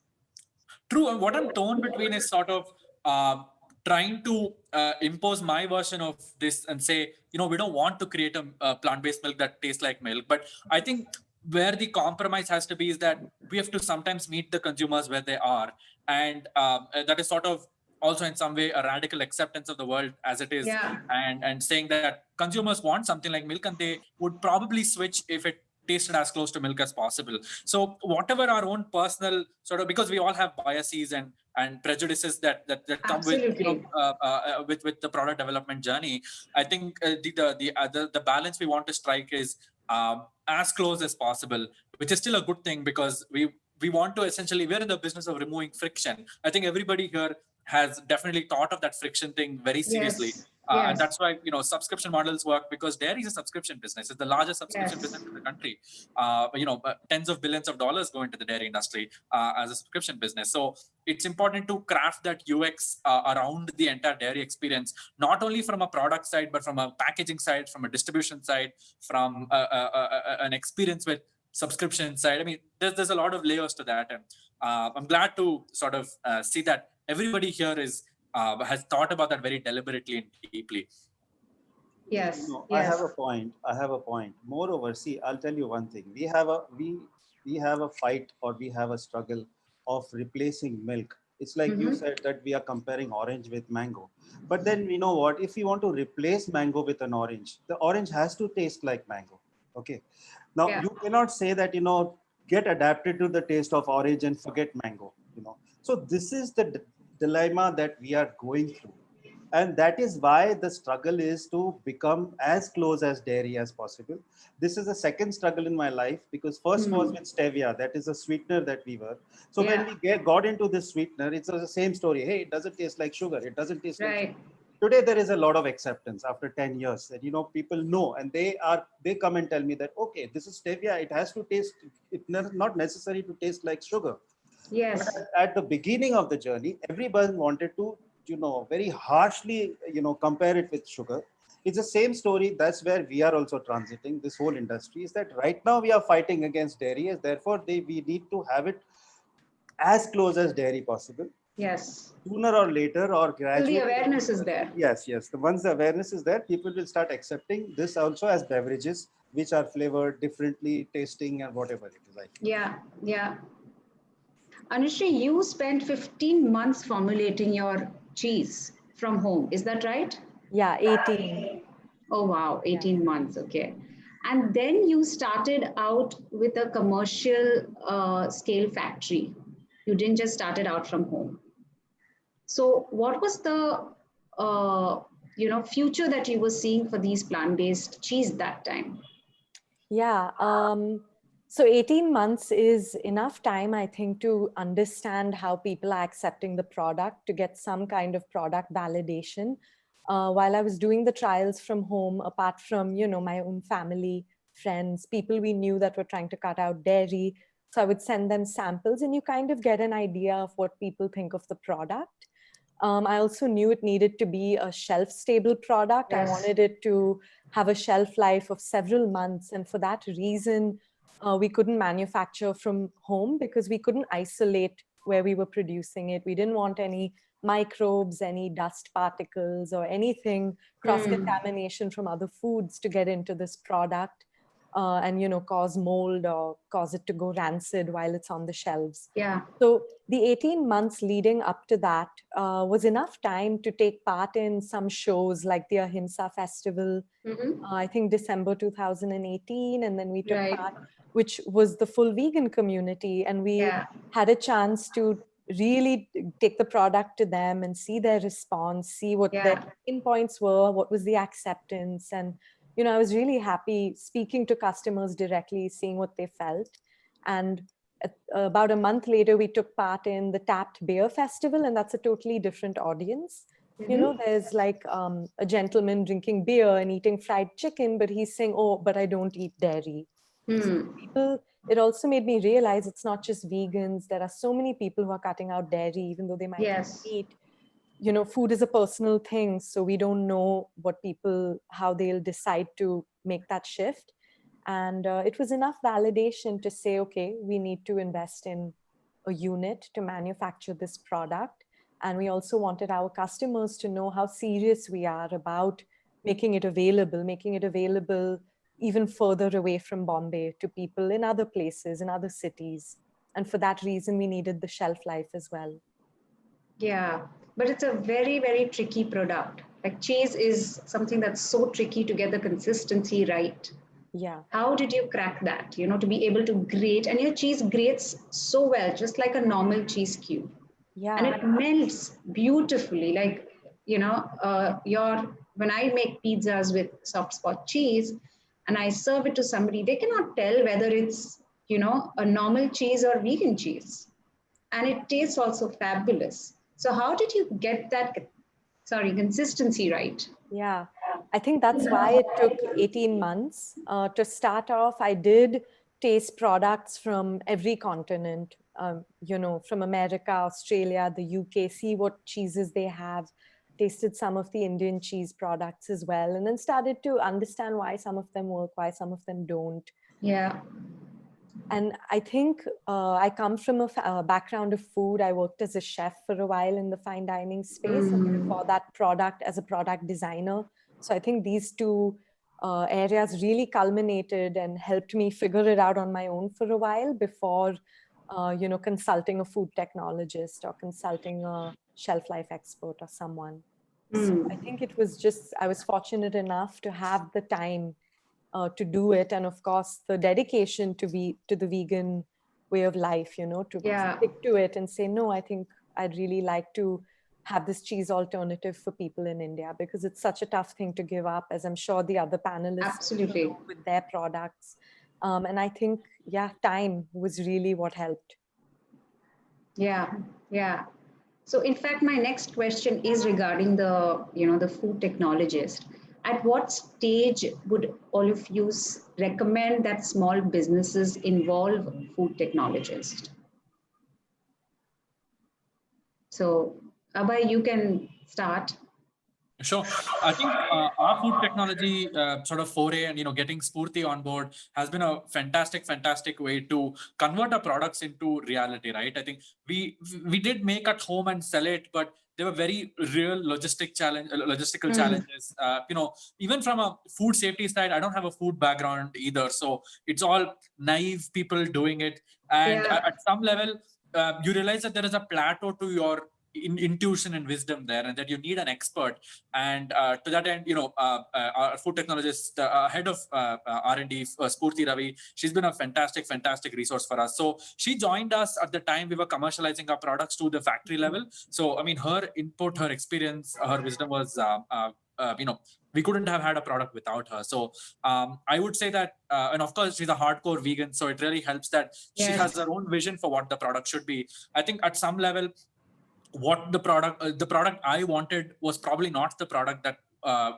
True. And what I'm torn between is sort of trying to impose my version of this and say, we don't want to create a plant-based milk that tastes like milk. But I think where the compromise has to be is that we have to sometimes meet the consumers where they are. And that is sort of also in some way a radical acceptance of the world as it is, and saying that consumers want something like milk and they would probably switch if it tasted as close to milk as possible. So whatever our own personal sort of, because we all have biases and prejudices that come with the product development journey. I think the balance we want to strike is as close as possible, which is still a good thing, because we want to essentially, we're in the business of removing friction. I think everybody here has definitely thought of that friction thing very seriously. Yes. And that's why subscription models work, because dairy is a subscription business. It's the largest subscription business in the country. Tens of billions of dollars go into the dairy industry as a subscription business. So it's important to craft that UX around the entire dairy experience, not only from a product side, but from a packaging side, from a distribution side, from an experience with subscription side. I mean, there's a lot of layers to that, and I'm glad to sort of see that everybody here has thought about that very deliberately and deeply. Yes. I have a point. Moreover, see, I'll tell you one thing. We have a fight, or we have a struggle of replacing milk. It's like you said that we are comparing orange with mango. But then you know what? If you want to replace mango with an orange, the orange has to taste like mango. Okay. Now you cannot say that, get adapted to the taste of orange and forget mango, So this is the dilemma that we are going through. And that is why the struggle is to become as close as dairy as possible. This is the second struggle in my life, because first was with stevia. That is a sweetener that we were. So when we got into this sweetener, it's the same story. Hey, it doesn't taste like sugar. It doesn't taste like sugar. Today, there is a lot of acceptance after 10 years that, people know, and they come and tell me that, okay, this is stevia. It has to taste, it's not necessary to taste like sugar. Yes. But at the beginning of the journey, everyone wanted to, very harshly, compare it with sugar. It's the same story. That's where we are also transiting. This whole industry is that right now we are fighting against dairy. Therefore, we need to have it as close as dairy possible. Yes. Sooner or later, or gradually. The awareness is there. Yes. Once the awareness is there, people will start accepting this also as beverages, which are flavored differently, tasting, and whatever it is like. Yeah. Anushree, you spent 15 months formulating your cheese from home. Is that right? Yeah, 18. Oh, wow. 18 months. Okay. And then you started out with a commercial scale factory. You didn't just start it out from home. So what was the future that you were seeing for these plant-based cheese that time? Yeah. So 18 months is enough time, I think, to understand how people are accepting the product, to get some kind of product validation. While I was doing the trials from home, apart from, my own family, friends, people we knew that were trying to cut out dairy. So I would send them samples, and you kind of get an idea of what people think of the product. I also knew it needed to be a shelf-stable product. Yes. I wanted it to have a shelf life of several months. And for that reason, we couldn't manufacture from home because we couldn't isolate where we were producing it. We didn't want any microbes, any dust particles, or anything, cross-contamination from other foods to get into this product. And cause mold or cause it to go rancid while it's on the shelves. Yeah. So the 18 months leading up to that was enough time to take part in some shows like the Ahimsa Festival, I think December 2018, and then we took part, which was the full vegan community, and we had a chance to really take the product to them and see their response, see what their pain points were, what was the acceptance. And, you know, I was really happy speaking to customers directly, seeing what they felt. And about a month later, we took part in the Tapped Beer Festival, and that's a totally different audience. You know, there's like a gentleman drinking beer and eating fried chicken, but he's saying, oh, but I don't eat dairy. So people, it also made me realize it's not just vegans. There are so many people who are cutting out dairy, even though they might eat meat. You know, food is a personal thing. So we don't know what people, how they'll decide to make that shift. And it was enough validation to say, okay, we need to invest in a unit to manufacture this product. And we also wanted our customers to know how serious we are about making it available even further away from Bombay to people in other places, in other cities. And for that reason, we needed the shelf life as well. Yeah, but it's a very, very tricky product. Like cheese is something that's so tricky to get the consistency right. Yeah. How did you crack that, you know, to be able to grate? And your cheese grates so well, just like a normal cheese cube. Yeah. And it melts beautifully. Like, you know, when I make pizzas with soft spot cheese and I serve it to somebody, they cannot tell whether it's, you know, a normal cheese or vegan cheese. And it tastes also fabulous. So how did you get that, consistency right? Yeah, I think that's why it took 18 months. To start off, I did taste products from every continent, you know, from America, Australia, the UK, see what cheeses they have, tasted some of the Indian cheese products as well, and then started to understand why some of them work, why some of them don't. Yeah. And I think I come from a background of food. I worked as a chef for a while in the fine dining space, and before that product as a product designer. So I think these two areas really culminated and helped me figure it out on my own for a while before, you know, consulting a food technologist or consulting a shelf life expert or someone. So I think it was just, I was fortunate enough to have the time to do it, and of course the dedication to the vegan way of life, you know, to stick to it and say, no, I think I'd really like to have this cheese alternative for people in India, because it's such a tough thing to give up, as I'm sure the other panelists do with their products. And I think, yeah, time was really what helped. Yeah, yeah. So in fact, my next question is regarding the, you know, the food technologist. At what stage would all of you recommend that small businesses involve food technologists? So Abhay, you can start. Sure. I think our food technology sort of foray and, you know, getting Spurti on board has been a fantastic way to convert our products into reality, right? I think we did make at home and sell it, but there were very real logistical challenges. You know, even from a food safety side, I don't have a food background either. So it's all naive people doing it. And at some level, you realize that there is a plateau to your intuition and wisdom there, and that you need an expert. And to that end, you know, our food technologist, head of R&D, Spurti Ravi, she's been a fantastic resource for us. So she joined us at the time we were commercializing our products to the factory level. So I mean, her input, her experience, her wisdom was you know, we couldn't have had a product without her. So I would say that, and of course she's a hardcore vegan, so it really helps that she has her own vision for what the product should be. I think at some level, what the product I wanted was probably not the product that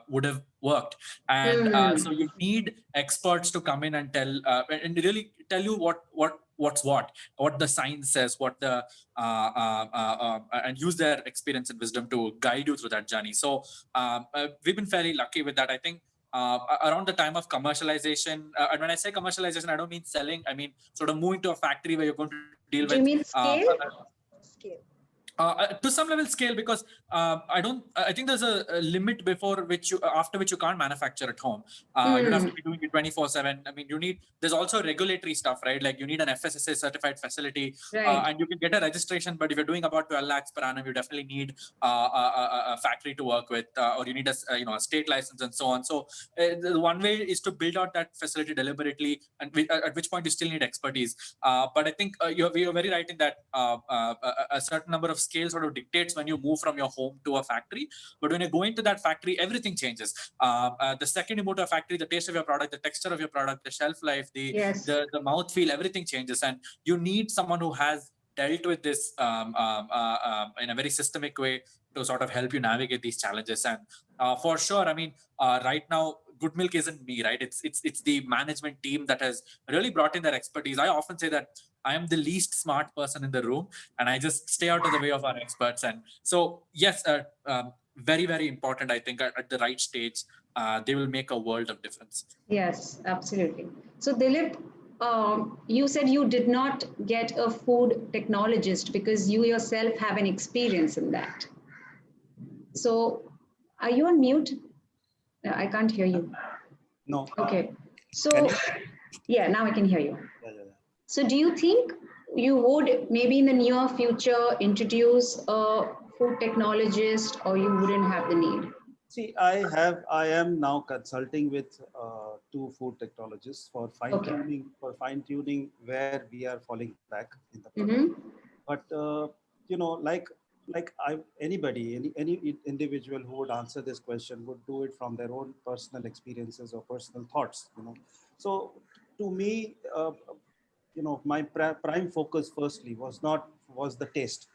would have worked. And so you need experts to come in and tell and really tell you what the science says, what the and use their experience and wisdom to guide you through that journey. So we've been fairly lucky with that. I think around the time of commercialization, and when I say commercialization, I don't mean selling, I mean sort of moving to a factory where you're going to deal with scale? To some level scale, because I think there's a limit after which you can't manufacture at home. You'd have to be doing it 24/7. I mean, there's also regulatory stuff, right? Like you need an FSSA certified facility, Right. and you can get a registration, but if you're doing about 12 lakhs per annum, you definitely need a factory to work with, or you need a state license and so on. So the one way is to build out that facility deliberately, and at which point you still need expertise. But I think you're very right in that a certain number of scale sort of dictates when you move from your home to a factory. But when you go into that factory, everything changes. The second you move to a factory, the taste of your product, the texture of your product, the shelf life, the mouth feel, everything changes. And you need someone who has dealt with this in a very systemic way to sort of help you navigate these challenges. And for sure, I mean, right now, Good Milk isn't me, right? It's the management team that has really brought in their expertise. I often say that I am the least smart person in the room, and I just stay out of the way of our experts. And so, yes, very, very important. I think at the right stage, they will make a world of difference. Yes, absolutely. So Dilip, you said you did not get a food technologist because you yourself have an experience in that. So are you on mute? I can't hear you. No. Okay. So, yeah, now I can hear you. Yeah. So do you think you would maybe in the near future introduce a food technologist, or you wouldn't have the need? See, I am now consulting with 2 food technologists for fine-tuning where we are falling back in the product. But any individual who would answer this question would do it from their own personal experiences or personal thoughts. So to me, my prime focus firstly was the taste.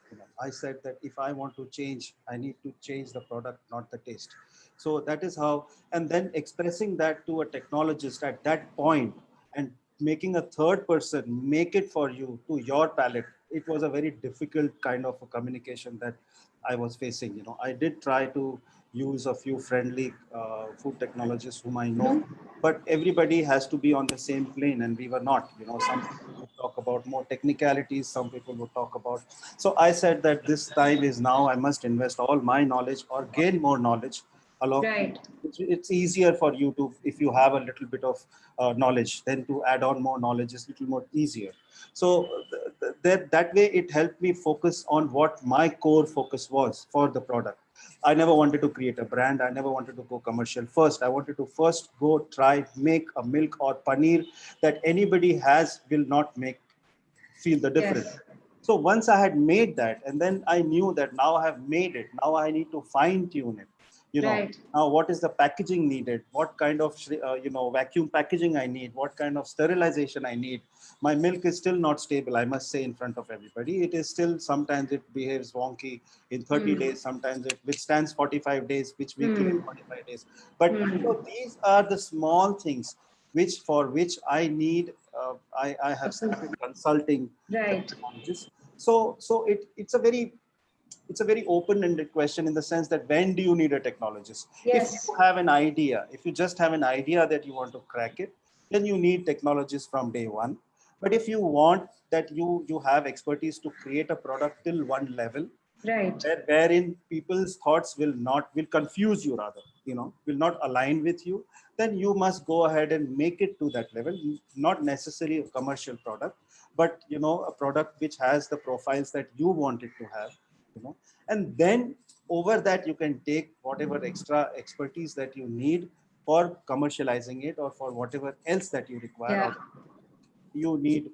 I said that if I want to change, I need to change the product, not the taste. So that is how, and then expressing that to a technologist at that point and making a third person make it for you to your palate. It was a very difficult kind of a communication that I was facing. I did try to use a few friendly food technologists whom I know, but everybody has to be on the same plane, and we were not. Some people would talk about more technicalities, some people would talk about. So I said that this time is now. I must invest all my knowledge or gain more knowledge along. Right. It's easier for you to, if you have a little bit of knowledge, then to add on more knowledge is a little more easier. So that way it helped me focus on what my core focus was for the product. I never wanted to create a brand. I never wanted to go commercial first. I wanted to first go try, make a milk or paneer that anybody will not feel the difference. Yes. So once I had made that, and then I knew that now I have made it, now I need to fine tune it. Right. Now what is the packaging needed? What kind of, vacuum packaging I need? What kind of sterilization I need? My milk is still not stable, I must say, in front of everybody. It is still, sometimes it behaves wonky in 30 days, sometimes it withstands 45 days, which we claim 45 days. But these are the small things for which I need, I have started consulting technologists. So it's a very open-ended question in the sense that when do you need a technologist? Yes. If you have an idea, if you just have an idea that you want to crack it, then you need technologists from day one. But if you want that you have expertise to create a product till one level, right, wherein people's thoughts will confuse you, rather, will not align with you, then you must go ahead and make it to that level. Not necessarily a commercial product, but a product which has the profiles that you want it to have. And then over that you can take whatever extra expertise that you need for commercializing it or for whatever else that you require. Yeah. You need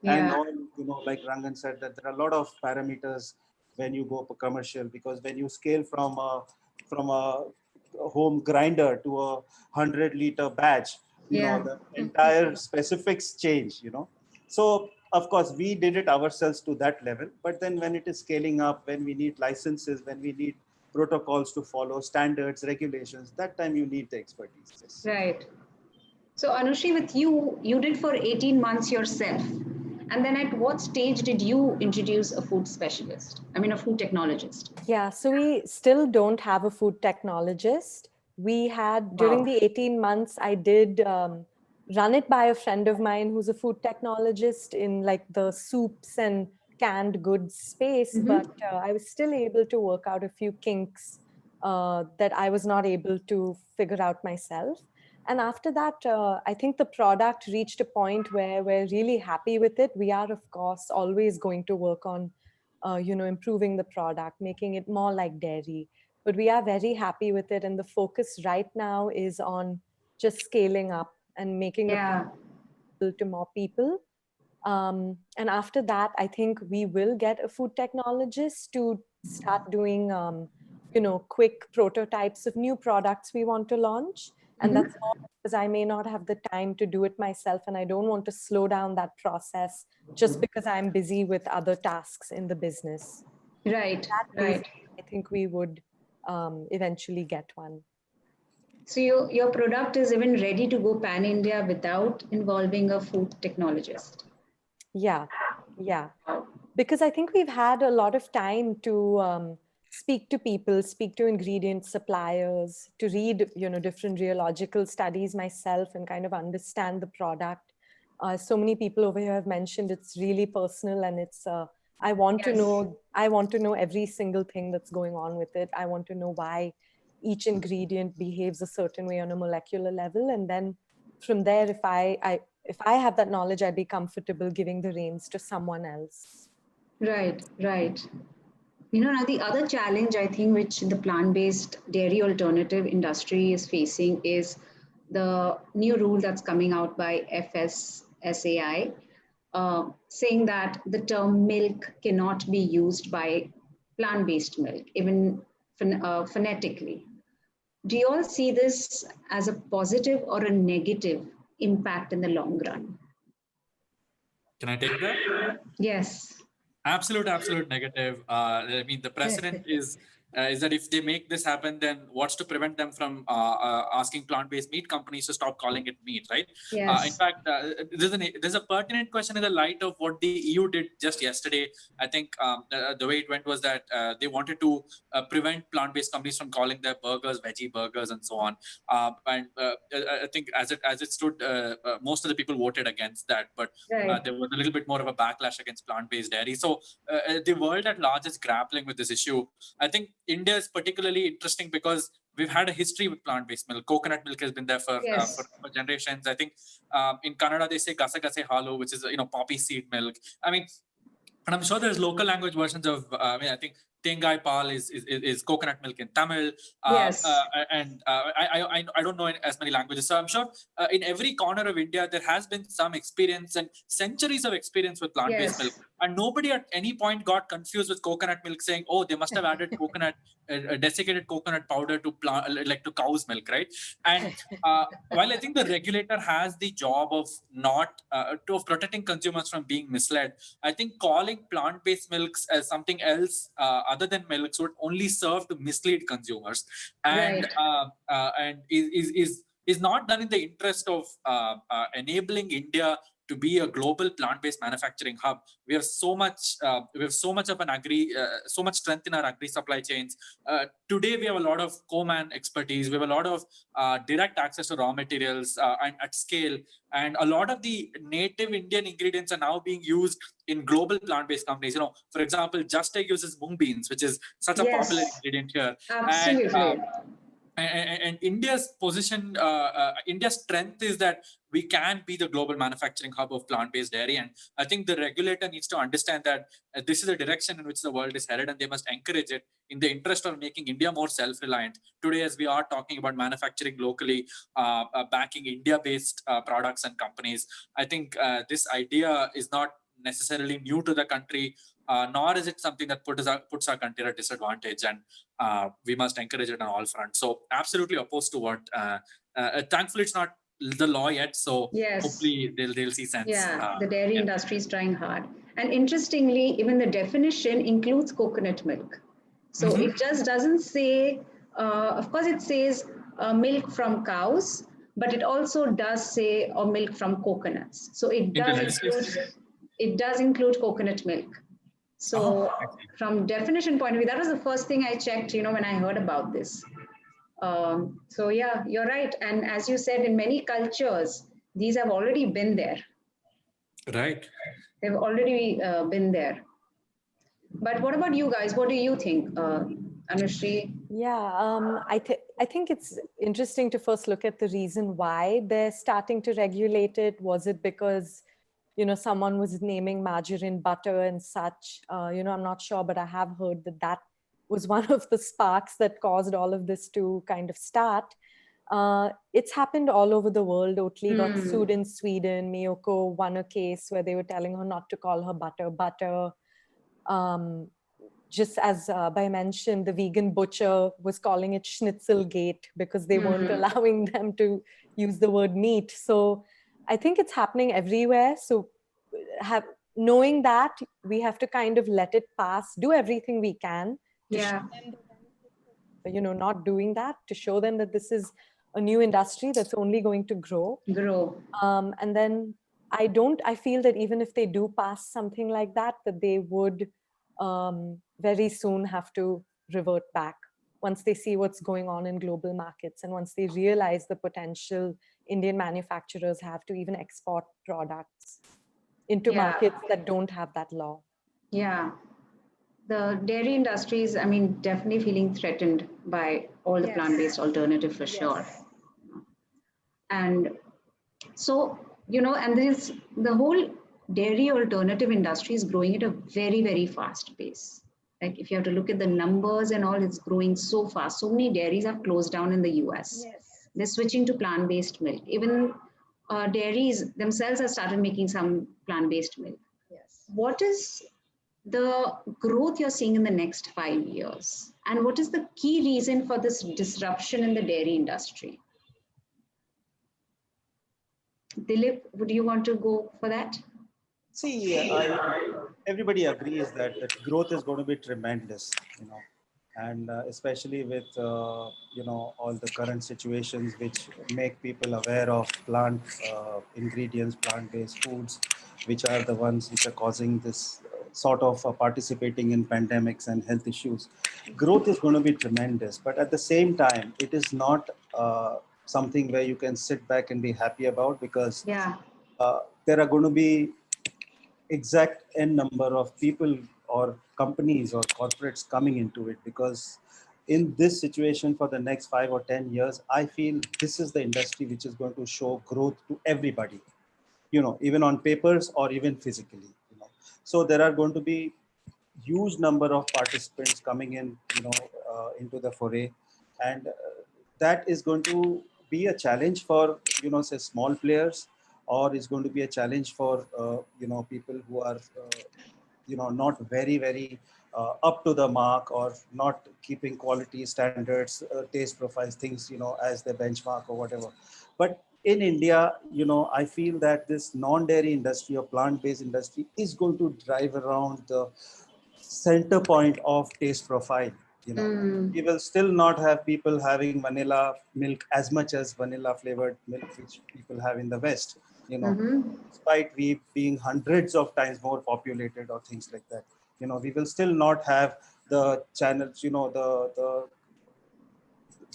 and all, like Rangan said, that there are a lot of parameters when you go for commercial, because when you scale from a home grinder to a 100-liter batch, the entire specifics change. So of course we did it ourselves to that level, but then when it is scaling up, when we need licenses, when we need protocols to follow, standards, regulations, that time you need the expertise. Yes. Right. So Anushri, with you did for 18 months yourself. And then at what stage did you introduce a food specialist? I mean, a food technologist? Yeah, so we still don't have a food technologist. We had, during the 18 months, I did run it by a friend of mine who's a food technologist in like the soups and canned goods space, but I was still able to work out a few kinks that I was not able to figure out myself. And after that, I think the product reached a point where we're really happy with it. We are, of course, always going to work on, improving the product, making it more like dairy. But we are very happy with it. And the focus right now is on just scaling up and making the product to more people. And after that, I think we will get a food technologist to start doing, quick prototypes of new products we want to launch. And that's all because I may not have the time to do it myself. And I don't want to slow down that process just because I'm busy with other tasks in the business. Right, right. I think we would eventually get one. So your product is even ready to go pan-India without involving a food technologist? Yeah. Because I think we've had a lot of time to speak to people, speak to ingredient suppliers, to read, different rheological studies myself and kind of understand the product. So many people over here have mentioned it's really personal, and it's, I want to know every single thing that's going on with it. I want to know why each ingredient behaves a certain way on a molecular level. And then from there, if I have that knowledge, I'd be comfortable giving the reins to someone else. Right. Now the other challenge, I think, which the plant-based dairy alternative industry is facing is the new rule that's coming out by FSSAI, saying that the term milk cannot be used by plant-based milk, even phonetically. Do you all see this as a positive or a negative impact in the long run? Can I take that? Yes. Absolute negative. I mean, the precedent is that if they make this happen, then what's to prevent them from asking plant-based meat companies to stop calling it meat, right? Yes. In fact, there's a pertinent question in the light of what the EU did just yesterday. I think the way it went was that they wanted to prevent plant-based companies from calling their burgers veggie burgers and so on. And I think as it stood, most of the people voted against that, but there was a little bit more of a backlash against plant-based dairy. So the world at large is grappling with this issue. I think India is particularly interesting because we've had a history with plant-based milk. Coconut milk has been there for generations. I think in Kannada they say gasa gase halu, which is poppy seed milk. I mean, and I'm sure there's local language versions of. I think Tengai Pal is coconut milk in Tamil. And I don't know as many languages. So I'm sure in every corner of India there has been some experience and centuries of experience with plant-based milk. And nobody at any point got confused with coconut milk, saying, "Oh, they must have added desiccated coconut powder to cow's milk," right? And while I think the regulator has the job of of protecting consumers from being misled, I think calling plant-based milks as something else other than milks would only serve to mislead consumers, and is not done in the interest of enabling India to be a global plant-based manufacturing hub. We have so much of an so much strength in our agri supply chains. Today we have a lot of co-man expertise. We have a lot of direct access to raw materials and at scale. And a lot of the native Indian ingredients are now being used in global plant-based companies. For example, Just Egg uses mung beans, which is such a popular ingredient here. Absolutely. And India's position, India's strength is that we can be the global manufacturing hub of plant-based dairy. And I think the regulator needs to understand that this is a direction in which the world is headed, and they must encourage it in the interest of making India more self-reliant. Today, as we are talking about manufacturing locally, backing India-based products and companies, I think this idea is not necessarily new to the country, nor is it something that puts our country at a disadvantage, and we must encourage it on all fronts. So absolutely opposed to what, thankfully it's not the law yet, so hopefully they'll see sense. The dairy industry is trying hard. And interestingly, even the definition includes coconut milk. So it just doesn't say, of course it says milk from cows, but it also does say milk from coconuts. So it does include coconut milk. So from definition point of view, that was the first thing I checked, when I heard about this. So yeah, you're right. And as you said, in many cultures, these have already been there. Right. They've already been there. But what about you guys? What do you think, Anushri? Yeah, I think it's interesting to first look at the reason why they're starting to regulate it. Was it because, someone was naming margarine butter and such? I'm not sure, but I have heard that that was one of the sparks that caused all of this to kind of start. It's happened all over the world. Oatly got sued in Sweden. Miyoko won a case where they were telling her not to call her butter butter. Just as Bhai mentioned, the vegan butcher was calling it Schnitzelgate because they weren't allowing them to use the word meat. So I think it's happening everywhere. So knowing that, we have to kind of let it pass, do everything we can to show them the benefits, not doing that, to show them that this is a new industry that's only going to grow. And then I feel that even if they do pass something like that they would very soon have to revert back once they see what's going on in global markets and once they realize the potential Indian manufacturers have to even export products into markets that don't have that law. Yeah. The dairy industry is, I mean, definitely feeling threatened by all the plant-based alternative for sure. And so, and there's the whole dairy alternative industry is growing at a very, very fast pace. Like if you have to look at the numbers and all, it's growing so fast. So many dairies have closed down in the US. They're switching to plant-based milk. Even dairies themselves have started making some plant-based milk. What is the growth you're seeing in the next 5 years? And what is the key reason for this disruption in the dairy industry? Dilip, would you want to go for that? See, everybody agrees that the growth is going to be tremendous, and especially with, all the current situations which make people aware of plant ingredients, plant-based foods, which are the ones which are causing this sort of participating in pandemics and health issues. Growth is going to be tremendous, but at the same time, it is not something where you can sit back and be happy about, because there are going to be exact n number of people or companies or corporates coming into it, because in this situation for the next 5 or 10 years, I feel this is the industry which is going to show growth to everybody, even on papers or even physically. So there are going to be huge number of participants coming in, into the foray, and that is going to be a challenge for, say small players, or is going to be a challenge for, people who are, not very, very up to the mark, or not keeping quality standards, taste profiles, things, as their benchmark or whatever. But in India, I feel that this non-dairy industry or plant-based industry is going to drive around the center point of taste profile. We will still not have people having vanilla milk as much as vanilla flavored milk which people have in the West, despite we being hundreds of times more populated or things like that. We will still not have the channels, the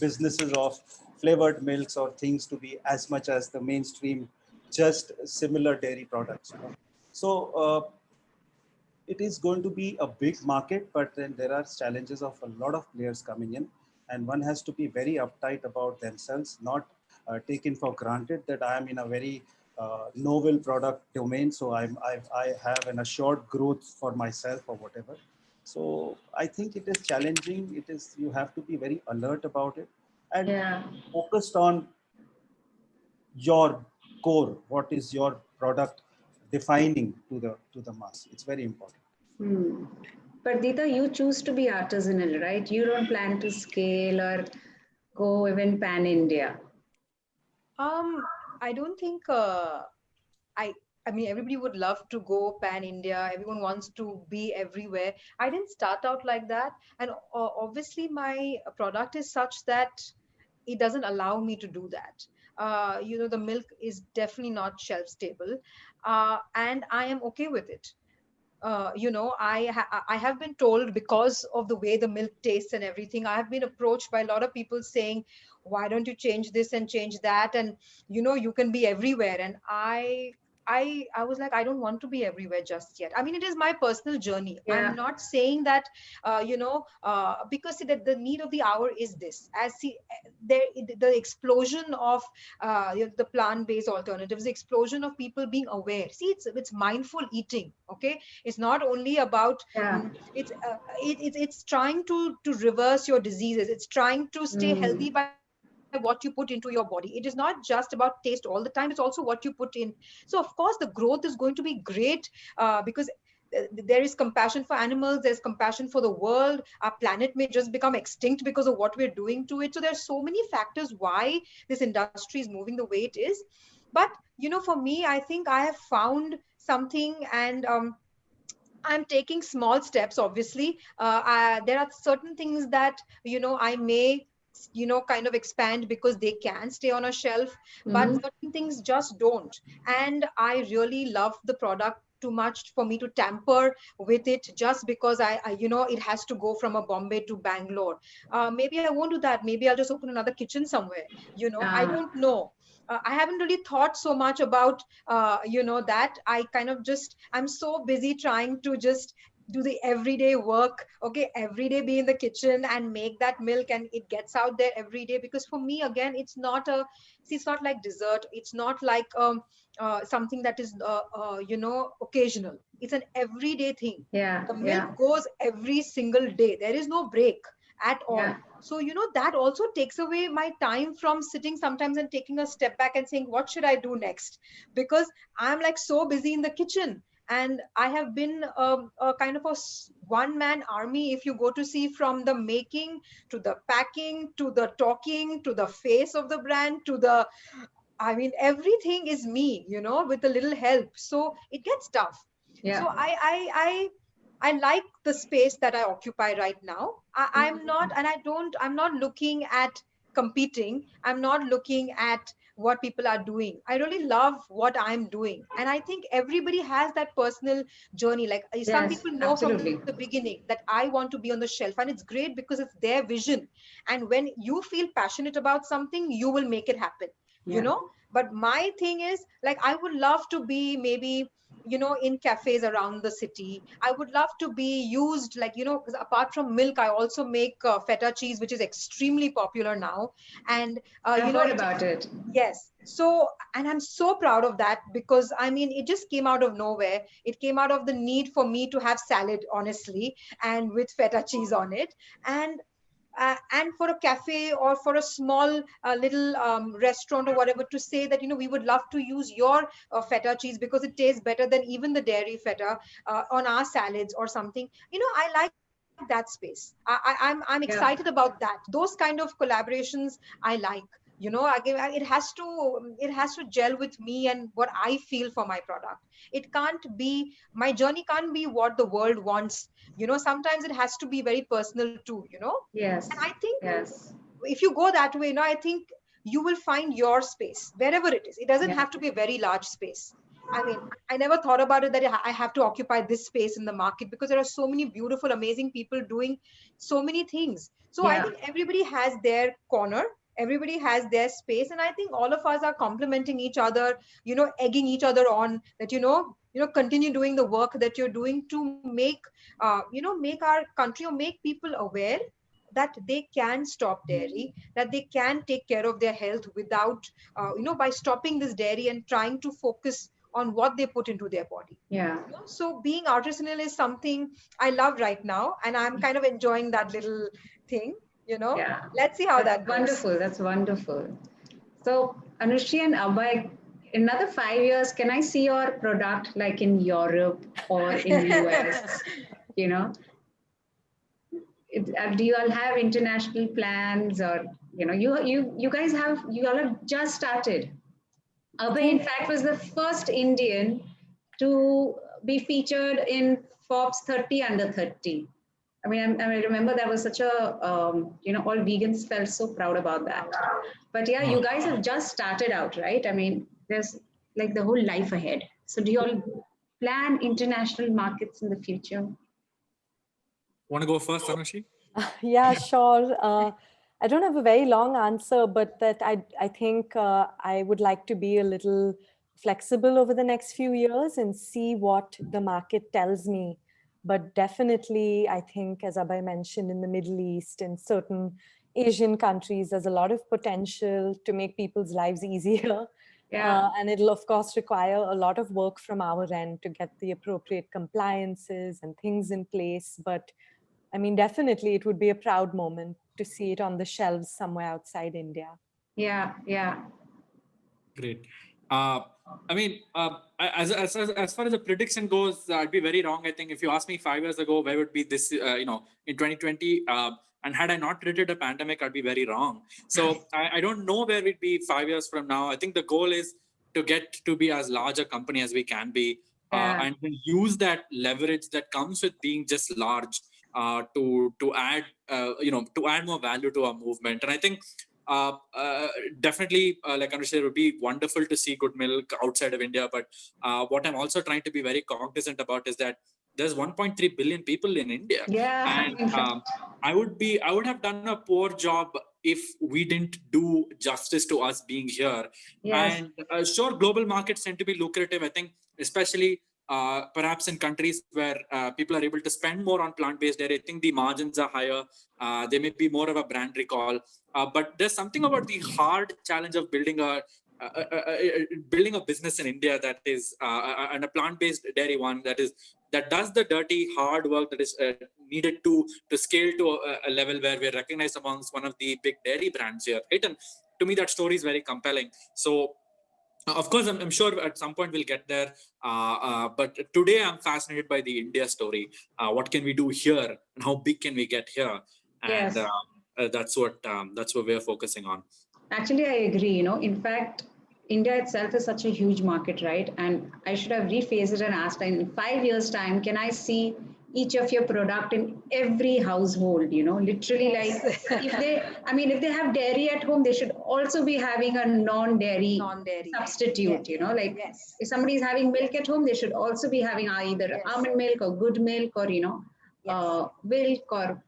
businesses of flavored milks or things to be as much as the mainstream, just similar dairy products. So it is going to be a big market, but then there are challenges of a lot of players coming in, and one has to be very uptight about themselves, not taken for granted that I am in a very novel product domain, so I have an assured growth for myself or whatever. So I think it is challenging. It is, you have to be very alert about it and focused on your core. What is your product defining to the mass? It's very important. But Dita, you choose to be artisanal, right? You don't plan to scale or go even pan India. I don't think I mean, everybody would love to go pan India. Everyone wants to be everywhere. I didn't start out like that. And obviously, my product is such that it doesn't allow me to do that. The milk is definitely not shelf stable. And I am okay with it. I have been told, because of the way the milk tastes and everything, I have been approached by a lot of people saying, why don't you change this and change that? And, you can be everywhere. And I I was like, I don't want to be everywhere just yet. I mean, it is my personal journey. Yeah. I'm not saying that, because see, that the need of the hour is this. As see, the explosion of the plant-based alternatives, the explosion of people being aware. See, it's mindful eating. Okay, it's not only about. Yeah. It's trying to reverse your diseases. It's trying to stay healthy by what you put into your body. It is not just about taste all the time, it's also what you put in. So of course the growth is going to be great, because there is compassion for animals, there's compassion for the world. Our planet may just become extinct because of what we're doing to it. So there's so many factors why this industry is moving the way it is. But for me, I think I have found something, and I'm taking small steps. Obviously, there are certain things that I may kind of expand because they can stay on a shelf, but certain things just don't. And I really love the product too much for me to tamper with it just because I it has to go from a Bombay to Bangalore. Maybe I won't do that. Maybe I'll just open another kitchen somewhere. I don't know. I haven't really thought so much about that. I'm so busy trying to just do the everyday work. Okay, every day be in the kitchen and make that milk, and it gets out there every day. Because for me, again, it's not like dessert. It's not like something that is occasional. It's an everyday thing. Yeah. The milk goes every single day. There is no break at all. Yeah. So that also takes away my time from sitting sometimes and taking a step back and saying, what should I do next? Because I'm like so busy in the kitchen. And I have been a kind of a one-man army, if you go to see, from the making to the packing to the talking to the face of the brand to the, I mean, everything is me, with a little help. So it gets tough. Yeah. So I like the space that I occupy right now. I'm not, and I'm not looking at competing. I'm not looking at what people are doing. I really love what I'm doing. And I think everybody has that personal journey. Like some Yes, people know absolutely. from the beginning that I want to be on the shelf, and it's great because it's their vision. And when you feel passionate about something, you will make it happen, But my thing is, like, I would love to be maybe in cafes around the city. I would love to be used, like, because apart from milk, I also make feta cheese, which is extremely popular now. And, I've heard about it. Yes. So, and I'm so proud of that because I mean, it just came out of nowhere. It came out of the need for me to have salad, honestly, and with feta cheese on it. And for a cafe or for a small little restaurant or whatever to say that we would love to use your feta cheese because it tastes better than even the dairy feta on our salads or something. I like that space. I'm excited about that. Those kind of collaborations I like. It has to gel with me and what I feel for my product. It can't be, my journey can't be what the world wants. Sometimes it has to be very personal too. Yes. And I think Yes. if you go that way, I think you will find your space wherever it is. It doesn't have to be a very large space. I mean, I never thought about it that I have to occupy this space in the market because there are so many beautiful, amazing people doing so many things. So I think everybody has their corner. Everybody has their space. And I think all of us are complementing each other, egging each other on that, continue doing the work that you're doing to make, make our country or make people aware that they can stop dairy, that they can take care of their health without, by stopping this dairy and trying to focus on what they put into their body. Yeah. So being artisanal is something I love right now, and I'm kind of enjoying that little thing. Yeah. Let's see how that goes. Wonderful. That's wonderful. So Anushri and Abhay, in another 5 years, can I see your product like in Europe or in US? Do you all have international plans, or you guys you all have just started? Abhay, in fact, was the first Indian to be featured in Forbes 30 under 30. I mean, I remember that was such a, all vegans felt so proud about that. But yeah, you guys have just started out, right? I mean, there's like the whole life ahead. So do you all plan international markets in the future? Want to go first, Anushri? Yeah, sure. I don't have a very long answer, but that I think I would like to be a little flexible over the next few years and see what the market tells me. But definitely, I think, as Abhay mentioned, in the Middle East and certain Asian countries, there's a lot of potential to make people's lives easier. Yeah. And it'll, of course, require a lot of work from our end to get the appropriate compliances and things in place. But I mean, definitely, it would be a proud moment to see it on the shelves somewhere outside India. Yeah. Yeah. Great. I mean, as far as the prediction goes, I'd be very wrong. I think if you asked me 5 years ago, where would be this, in 2020, and had I not predicted a pandemic, I'd be very wrong. So I don't know where we'd be 5 years from now. I think the goal is to get to be as large a company as we can be, and use that leverage that comes with being just large to add, to add more value to our movement. And I think definitely, like Anushka, it would be wonderful to see Good Milk outside of India. But what I'm also trying to be very cognizant about is that there's 1.3 billion people in India. Yeah. And I would have done a poor job if we didn't do justice to us being here. Yes. And sure, global markets tend to be lucrative. I think, especially perhaps in countries where people are able to spend more on plant-based dairy, I think the margins are higher. There may be more of a brand recall. But there's something about the hard challenge of building a business in India that is and a plant-based dairy one that does the dirty hard work that is needed to scale to a level where we're recognized amongst one of the big dairy brands here, right? And to me, that story is very compelling. So of course, I'm sure at some point we'll get there. But today I'm fascinated by the India story. What can we do here, and how big can we get here? And Yes. that's what we're focusing on. Actually, I agree. In fact, India itself is such a huge market, right? And I should have rephrased it and asked, in 5 years' time, can I see each of your product in every household? Literally, like if they have dairy at home, they should also be having a non-dairy substitute. Yes. If somebody is having milk at home, they should also be having either almond milk or good milk or milk or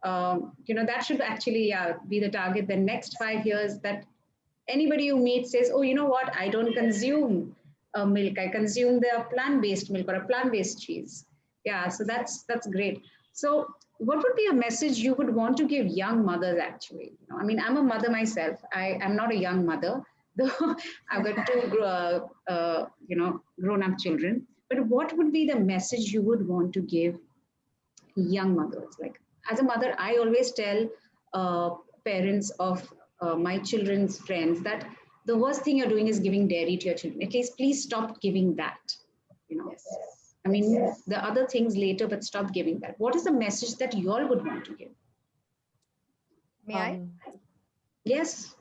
that should actually be the target. The next 5 years, that anybody you meet says, oh, you know what, I don't consume milk, I consume the plant-based milk or a plant-based cheese. Yeah, so that's great. So what would be a message you would want to give young mothers actually? I'm a mother myself. I'm not a young mother, though I've got two grown-up children. But what would be the message you would want to give young mothers? Like, as a mother, I always tell parents of my children's friends that the worst thing you're doing is giving dairy to your children. At least, please stop giving that. Yes. The other things later, but stop giving that. What is the message that you all would want to give? May I? Yes.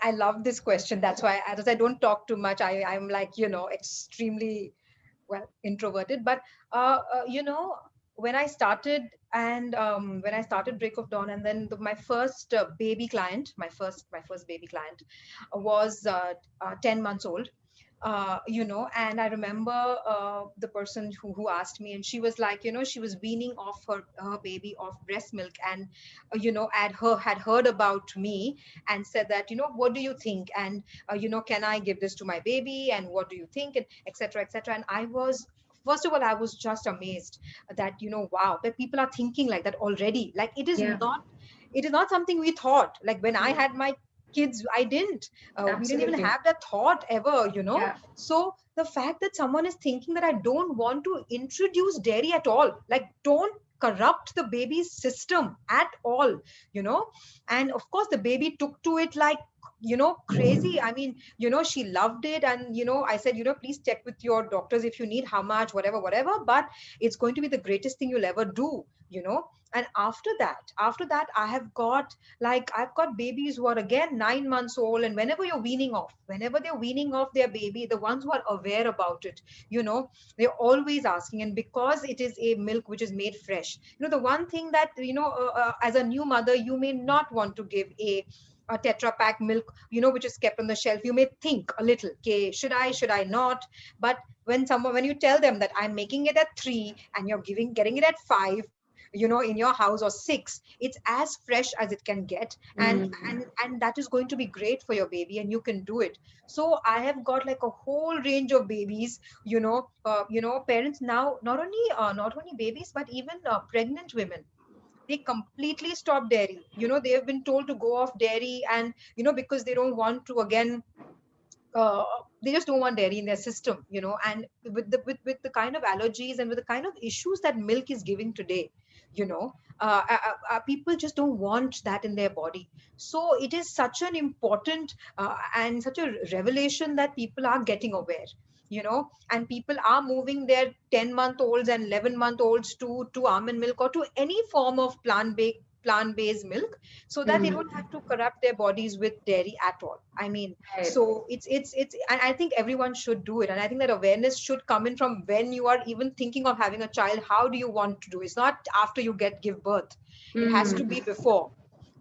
I love this question. That's why, as I don't talk too much, I'm like, extremely introverted. But when I started Break of Dawn, and then my first baby client, my first baby client was 10 months old. And I remember the person who asked me, and she was like, she was weaning off her baby off breast milk, and had heard about me and said that, what do you think? And can I give this to my baby? And what do you think? And etc. etc. And I was, first of all, I was just amazed that, wow, that people are thinking like that already. Like, it is not something we thought. Like, when I had my kids, I didn't. We didn't even have that thought ever, Yeah. So the fact that someone is thinking that I don't want to introduce dairy at all, like, don't corrupt the baby's system at all, and of course the baby took to it like, crazy. I mean, she loved it. And, I said, please check with your doctors if you need, how much, whatever, but it's going to be the greatest thing you'll ever do, And after that, I've got babies who are again 9 months old. And whenever they're weaning off their baby, the ones who are aware about it, they're always asking. And because it is a milk which is made fresh, the one thing that, as a new mother, you may not want to give a Tetra Pak milk, which is kept on the shelf. You may think a little, okay, should I not? But when you tell them that I'm making it at 3 and you're getting it at 5, in your house, or 6, it's as fresh as it can get. And that is going to be great for your baby, and you can do it. So I have got like a whole range of babies, parents now, not only babies, but even pregnant women, they completely stop dairy. They have been told to go off dairy, and because they don't want to again, uh, they just don't want dairy in their system, and with the kind of allergies and with the kind of issues that milk is giving today, people just don't want that in their body. So it is such an important and such a revelation that people are getting aware, and people are moving their 10-month-olds and 11-month-olds to almond milk, or to any form of plant-based milk, so that they don't have to corrupt their bodies with dairy at all. I mean, Right. so it's and I think everyone should do it, and I think that awareness should come in from when you are even thinking of having a child. How do you want to do? It's not after you give birth. It has to be before.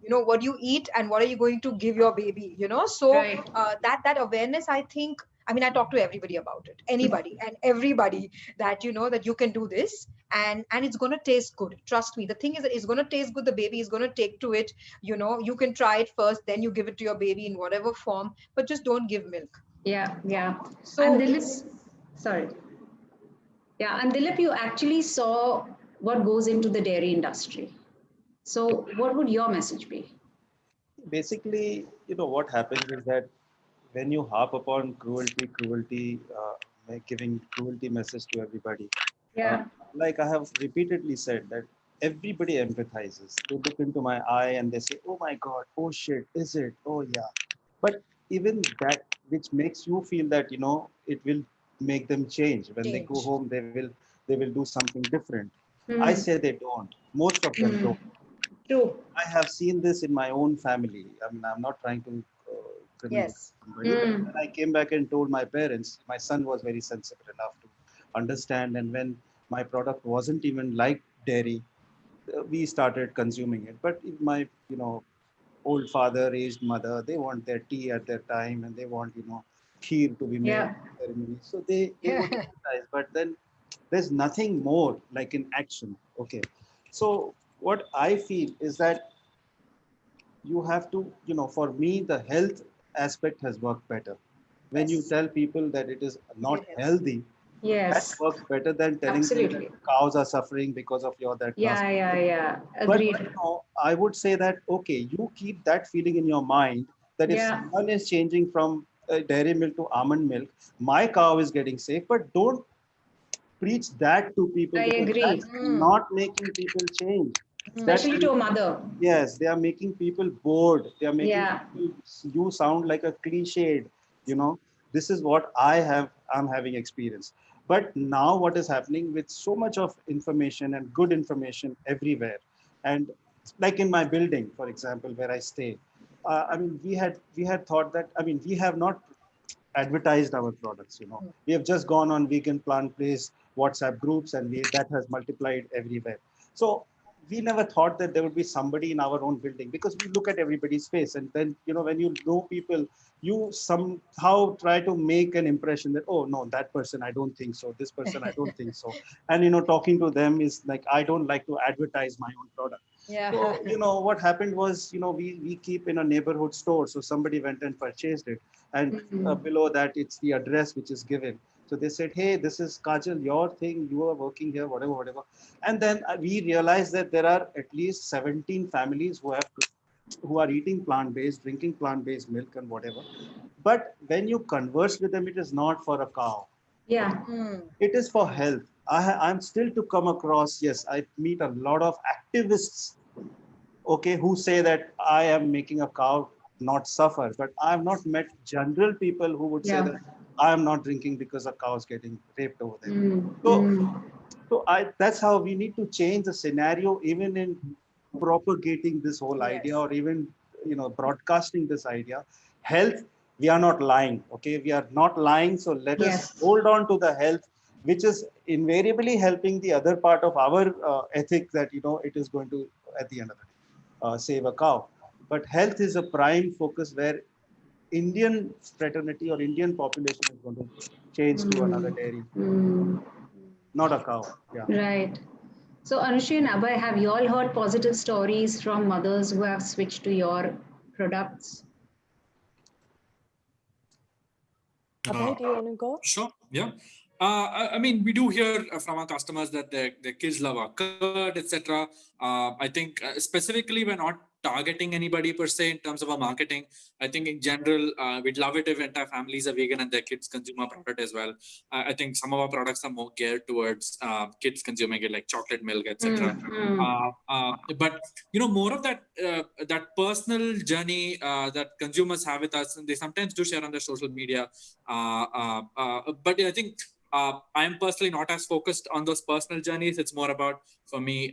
What you eat and what are you going to give your baby, so Right. that awareness, I think, I mean, I talk to everybody about it, anybody and everybody, that that you can do this, and it's going to taste good. Trust me, the thing is that it's going to taste good. The baby is going to take to it. You can try it first, then you give it to your baby in whatever form, but just don't give milk. Yeah, yeah. And So Dilip, it's sorry. Yeah, and Dilip, you actually saw what goes into the dairy industry. So what would your message be? Basically, what happens is that when you harp upon cruelty, giving cruelty message to everybody, uh, Yeah. like I have repeatedly said, that everybody empathizes. They look into my eye and they say, "Oh my God, oh shit, is it? Oh yeah." But even that, which makes you feel that it will make them change when they go change. home. They will do something different. I Hmm. say they don't. Most of them Hmm. don't. True. I have seen this in my own family. I mean, I'm not trying to criminalize Yes. somebody, but Hmm. when I came back and told my parents, my son was very sensitive enough to understand. And when my product wasn't even like dairy, we started consuming it. But if my, old father, aged mother, they want their tea at their time, and they want, kheer to be made Yeah. ceremony. So they would empathize. But then there's nothing more like in action. Okay. So what I feel is that you have to, for me, the health aspect has worked better. When you Yes, tell people that it is not it is. healthy, that Yes. works better than telling them that Absolutely. cows are suffering because of your that Yeah, plastic. yeah, yeah. But Agreed. I would say that okay, you keep that feeling in your mind that if Yeah, someone is changing from dairy milk to almond milk, my cow is getting safe. But don't preach that to people, I because agree. that's Mm, not making people change. That's Especially to a making, mother. yes, they are making people bored. They are making Yeah. people, you sound like a cliched, you know. This is what I'm having experience. But now what is happening with so much of information and good information everywhere, and like in my building, for example, where I stay, I mean, we had thought that, I mean, we have not advertised our products. mm, We have just gone on vegan plant-based WhatsApp groups, and that has multiplied everywhere. So we never thought that there would be somebody in our own building, because we look at everybody's face, and then when you know people, you somehow try to make an impression that, oh no, that person I don't think so, this person I don't think so. And talking to them is like, I don't like to advertise my own product. yeah. So, what happened was, we keep in a neighborhood store. So somebody went and purchased it. And Mm. below that, it's the address which is given. So they said, hey, this is Kajal, your thing. You are working here, whatever, whatever. And then we realized that there are at least 17 families who are eating plant-based, drinking plant-based milk and whatever. But when you converse with them, it is not for a cow. Okay. Yeah. Mm, It is for health. I'm still to come across, yes, I meet a lot of activists, okay, who say that I am making a cow not suffer. But I have not met general people who would say Yeah. that I am not drinking because a cow is getting raped over there. Mm. So, Mm. that's how we need to change the scenario, even in propagating this whole idea, yes. or even broadcasting this idea. Health, we are not lying. Okay, we are not lying. So let us Yes. hold on to the health, which is invariably helping the other part of our ethic, that it is going to, at the end of the day, save a cow. But health is a prime focus, where Indian fraternity or Indian population is going to change to another Mm. dairy, Mm. not a cow. Yeah. Right. So Anushri and Abhay, have you all heard positive stories from mothers who have switched to your products? Abhay, do you want to go? Sure. Yeah. I mean, we do hear from our customers that their kids love our curd, etc. I think specifically we're not targeting anybody per se in terms of our marketing. I think in general, we'd love it if entire families are vegan and their kids consume our product as well. I think some of our products are more geared towards kids consuming it, like chocolate milk, etc. But more of that that personal journey that consumers have with us, and they sometimes do share on their social media. But I think I'm personally not as focused on those personal journeys. It's more about, for me,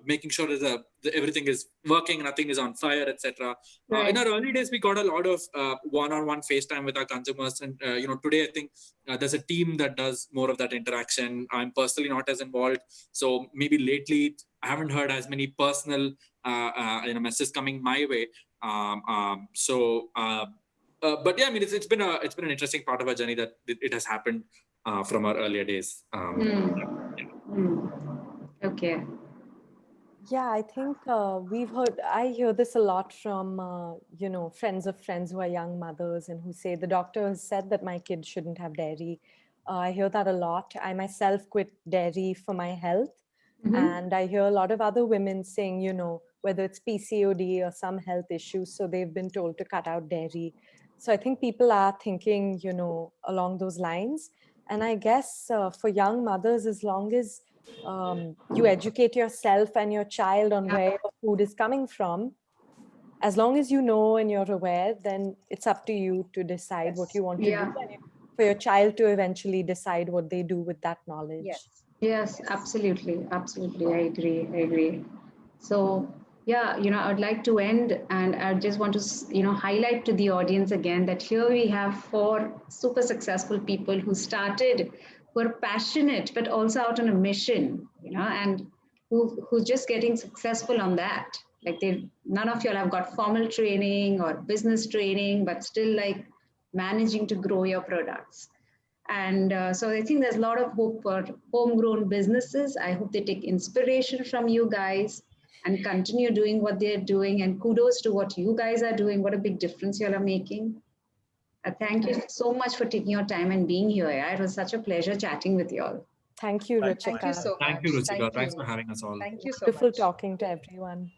making sure that everything is working, nothing is on fire, etc. Right. In our early days, we got a lot of one-on-one FaceTime with our consumers, and today I think there's a team that does more of that interaction. I'm personally not as involved, so maybe lately I haven't heard as many personal messages coming my way. But yeah, I mean, it's been an interesting part of our journey that it has happened from our earlier days. Okay. Yeah, I think I hear this a lot from, friends of friends who are young mothers and who say the doctor has said that my kid shouldn't have dairy. I hear that a lot. I myself quit dairy for my health. And I hear a lot of other women saying, whether it's PCOD or some health issues, so they've been told to cut out dairy. So I think people are thinking, along those lines. And I guess for young mothers, as long as you educate yourself and your child on where your food is coming from, as long as you know and you're aware, then it's up to you to decide what you want to do, and for your child to eventually decide what they do with that knowledge. Yes, absolutely. Absolutely. I agree. So, yeah, I'd like to end, and I just want to, highlight to the audience again that here we have 4 super successful people who are passionate, but also out on a mission, and who's just getting successful on that. Like none of y'all have got formal training or business training, but still like managing to grow your products. And so I think there's a lot of hope for homegrown businesses. I hope they take inspiration from you guys and continue doing what they're doing. And kudos to what you guys are doing. What a big difference you all are making. Thank you so much for taking your time and being here. Yeah? It was such a pleasure chatting with you all. Thank you, Ruchika. Thank you so much. Thank you, Ruchika. Thanks for having us all. Thank you so Beautiful much. talking to everyone.